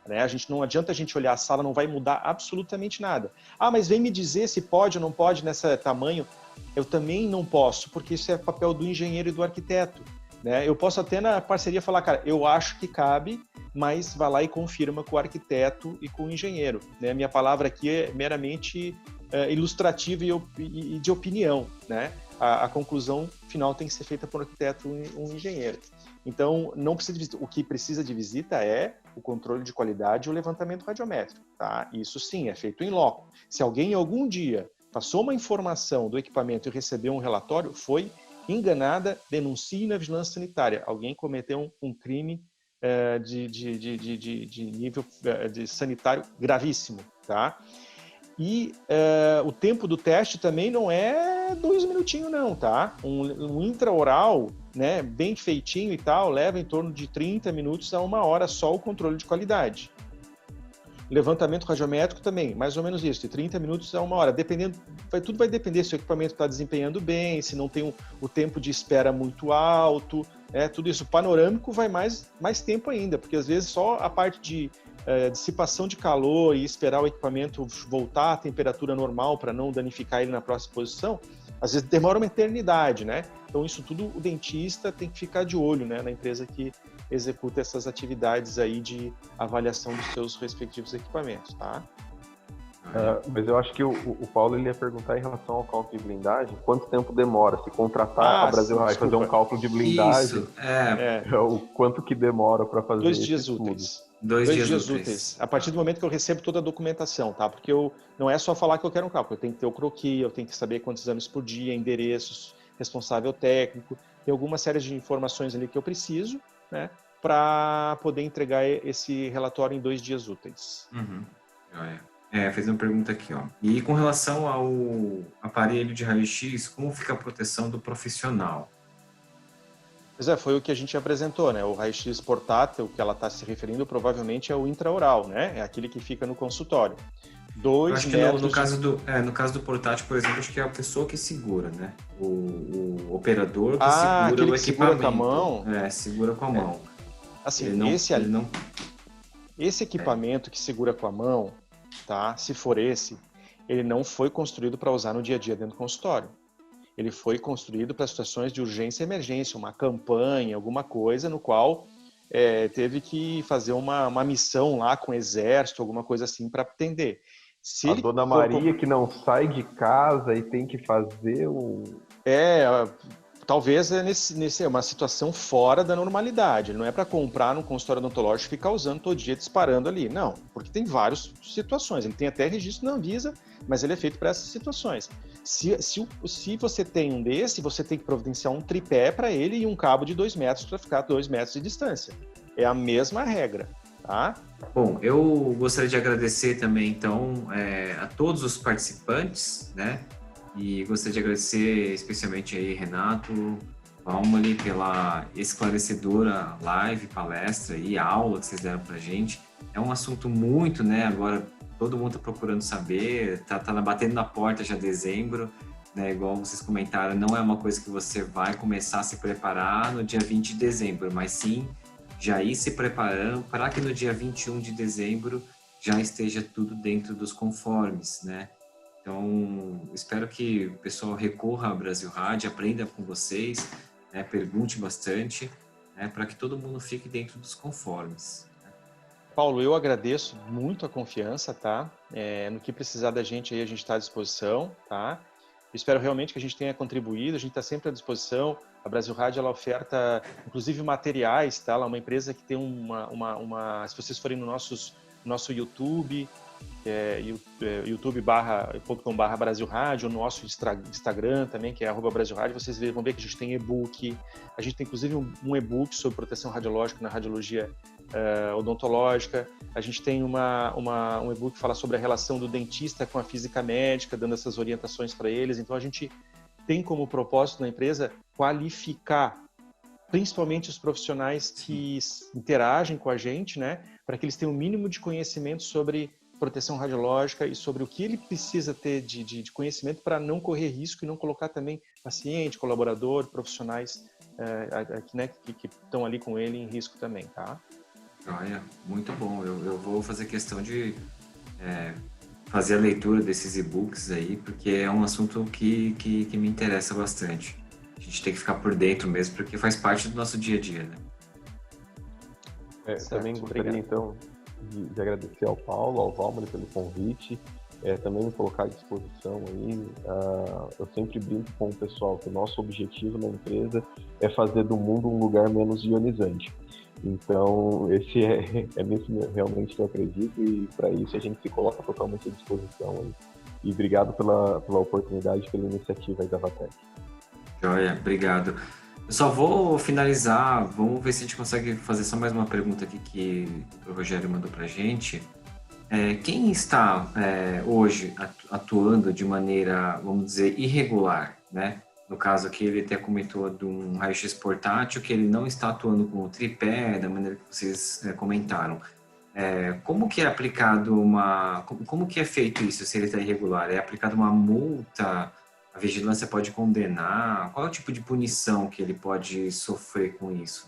Né? Não adianta a gente olhar a sala, não vai mudar absolutamente nada. Mas vem me dizer se pode ou não pode nesse tamanho. Eu também não posso, porque isso é papel do engenheiro e do arquiteto. Né? Eu posso até na parceria falar, cara, eu acho que cabe, mas vai lá e confirma com o arquiteto e com o engenheiro. Né? Minha palavra aqui é meramente ilustrativa e de opinião. Né? A conclusão final tem que ser feita por um arquiteto e um engenheiro. Então, não precisa de visita. O que precisa de visita é o controle de qualidade e o levantamento radiométrico. Tá? Isso sim, é feito em loco. Se alguém algum dia passou uma informação do equipamento e recebeu um relatório, foi enganada, denuncie na vigilância sanitária. Alguém cometeu um crime de nível de sanitário gravíssimo, tá? E o tempo do teste também não é 2 minutinhos não, tá? Um intraoral, né, bem feitinho e tal, leva em torno de 30 minutos a 1 hora só o controle de qualidade. Levantamento radiométrico também, mais ou menos isso, de 30 minutos a 1 hora. Tudo vai depender se o equipamento está desempenhando bem, se não tem o tempo de espera muito alto, tudo isso. O panorâmico vai mais tempo ainda, porque às vezes só a parte de dissipação de calor e esperar o equipamento voltar à temperatura normal para não danificar ele na próxima posição, às vezes demora uma eternidade, né? Então isso tudo o dentista tem que ficar de olho, né, na empresa que executa essas atividades aí de avaliação dos seus respectivos equipamentos, tá? Mas eu acho que o Paulo ele ia perguntar em relação ao cálculo de blindagem, quanto tempo demora se contratar a Brasil Rad fazer um cálculo de blindagem, o quanto que demora para fazer 2 dias úteis. 2 dias úteis. A partir do momento que eu recebo toda a documentação, tá? Porque não é só falar que eu quero um cálculo, eu tenho que ter o croquis, eu tenho que saber quantos exames por dia, endereços, responsável técnico, tem alguma série de informações ali que eu preciso, né, para poder entregar esse relatório em 2 dias úteis. Uhum. Fez uma pergunta aqui, ó. E com relação ao aparelho de raio-x, como fica a proteção do profissional? Pois foi o que a gente apresentou, né? O raio-x portátil, que ela está se referindo, provavelmente é o intraoral, né? É aquele que fica no consultório. 2 metros... No caso do portátil, por exemplo, acho que é a pessoa que segura, né? O operador que segura o equipamento. Segura com a mão. Segura com a mão. Assim, esse equipamento que segura com a mão, tá? Se for ele não foi construído para usar no dia a dia dentro do consultório. Ele foi construído para situações de urgência e emergência, uma campanha, alguma coisa no qual teve que fazer uma missão lá com o exército, alguma coisa assim para atender. A Dona Maria que não sai de casa e tem que fazer o... Talvez é uma situação fora da normalidade. Ele não é para comprar num consultório odontológico e ficar usando todo dia disparando ali. Não, porque tem várias situações. Ele tem até registro na Anvisa, mas ele é feito para essas situações. Se você tem um desse, você tem que providenciar um tripé para ele e um cabo de 2 metros para ficar a 2 metros de distância. É a mesma regra, tá? Bom, eu gostaria de agradecer também, então, a todos os participantes, né? E gostaria de agradecer especialmente aí, Renato, Valmoli, pela esclarecedora live, palestra e aula que vocês deram pra gente. É um assunto muito, né? Agora todo mundo tá procurando saber, tá batendo na porta já dezembro, né? Igual vocês comentaram, não é uma coisa que você vai começar a se preparar no dia 20 de dezembro, mas sim já ir se preparando para que no dia 21 de dezembro já esteja tudo dentro dos conformes, né? Então, espero que o pessoal recorra ao Brasil Rad, aprenda com vocês, né, pergunte bastante, né, para que todo mundo fique dentro dos conformes. Paulo, eu agradeço muito a confiança, tá? No que precisar da gente aí, a gente está à disposição, tá? Espero realmente que a gente tenha contribuído, a gente está sempre à disposição. A Brasil Rádio, ela oferta, inclusive, materiais, tá? Ela é uma empresa que tem se vocês forem no nosso YouTube, youtube.com/Brasil Rádio, o nosso Instagram também, que é @Brasil Rádio, vocês vão ver que a gente tem e-book, a gente tem inclusive um e-book sobre proteção radiológica na radiologia odontológica, a gente tem um e-book que fala sobre a relação do dentista com a física médica, dando essas orientações para eles. Então a gente tem como propósito na empresa qualificar principalmente os profissionais que interagem com a gente, né, para que eles tenham o mínimo de conhecimento sobre proteção radiológica e sobre o que ele precisa ter de conhecimento para não correr risco e não colocar também paciente, colaborador, profissionais né, que estão ali com ele em risco também, tá? Olha, muito bom. Eu vou fazer questão de fazer a leitura desses e-books aí, porque é um assunto que me interessa bastante. A gente tem que ficar por dentro mesmo, porque faz parte do nosso dia a dia, né? Também gostaria, então, de agradecer ao Paulo, ao Valmir pelo convite, também me colocar à disposição aí. Eu sempre brinco com o pessoal que o nosso objetivo na empresa é fazer do mundo um lugar menos ionizante. Então, esse é nisso realmente que eu acredito, e para isso a gente se coloca totalmente à disposição aí. E obrigado pela oportunidade, pela iniciativa aí da Vatec. Joia, obrigado. Eu só vou finalizar, vamos ver se a gente consegue fazer só mais uma pergunta aqui que o Rogério mandou para a gente. Quem está hoje atuando de maneira, vamos dizer, irregular, né? No caso aqui, ele até comentou de um raio-x portátil, que ele não está atuando com o tripé, da maneira que vocês comentaram. Como que é aplicado como que é feito isso, se ele está irregular? É aplicada uma multa? A vigilância pode condenar? Qual é o tipo de punição que ele pode sofrer com isso?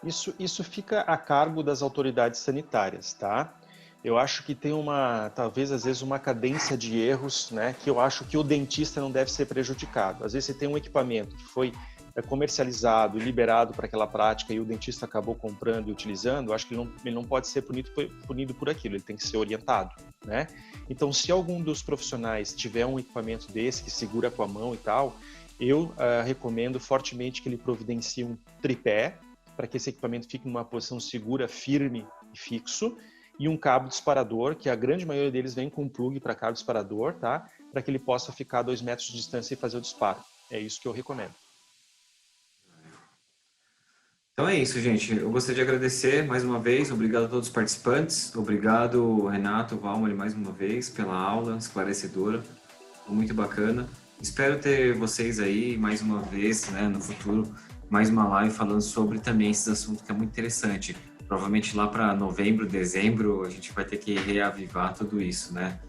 Isso fica a cargo das autoridades sanitárias, tá? Eu acho que tem talvez às vezes uma cadência de erros, né? Que eu acho que o dentista não deve ser prejudicado. Às vezes você tem um equipamento que foi comercializado e liberado para aquela prática e o dentista acabou comprando e utilizando, eu acho que ele não pode ser punido por aquilo, ele tem que ser orientado, né? Então, se algum dos profissionais tiver um equipamento desse que segura com a mão e tal, eu recomendo fortemente que ele providencie um tripé para que esse equipamento fique numa posição segura, firme e fixo, e um cabo disparador, que a grande maioria deles vem com um plug para cabo disparador, tá? Para que ele possa ficar a 2 metros de distância e fazer o disparo. É isso que eu recomendo. Então é isso, gente. Eu gostaria de agradecer mais uma vez. Obrigado a todos os participantes. Obrigado, Renato, Valmir, mais uma vez pela aula esclarecedora. Foi muito bacana. Espero ter vocês aí mais uma vez, né, no futuro, mais uma live falando sobre também esses assuntos que é muito interessante. Provavelmente lá para novembro, dezembro, a gente vai ter que reavivar tudo isso, né?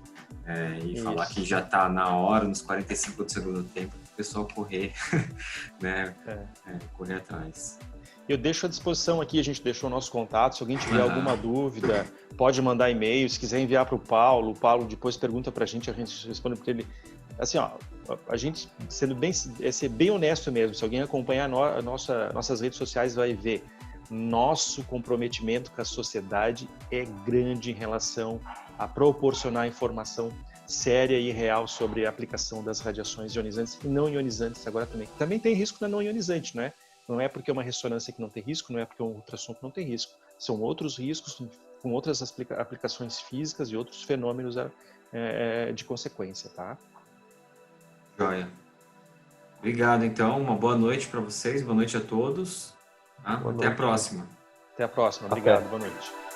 E falar que já está na hora, nos 45 do segundo tempo, para o pessoal correr, né? Correr atrás. Eu deixo à disposição aqui, a gente deixou o nosso contato, se alguém tiver alguma dúvida, pode mandar e-mail, se quiser enviar para o Paulo depois pergunta para a gente responde, porque ele, assim, ó, a gente ser bem honesto mesmo, se alguém acompanhar nossas redes sociais vai ver, nosso comprometimento com a sociedade é grande em relação a proporcionar informação séria e real sobre a aplicação das radiações ionizantes e não ionizantes agora também. Também tem risco na não ionizante, né? Não é porque é uma ressonância que não tem risco, não é porque é um ultrassom que não tem risco. São outros riscos com outras aplicações físicas e outros fenômenos de consequência, tá? Joia. Obrigado, então. Uma boa noite para vocês, boa noite a todos. Até a próxima. Até a próxima. Obrigado, boa noite.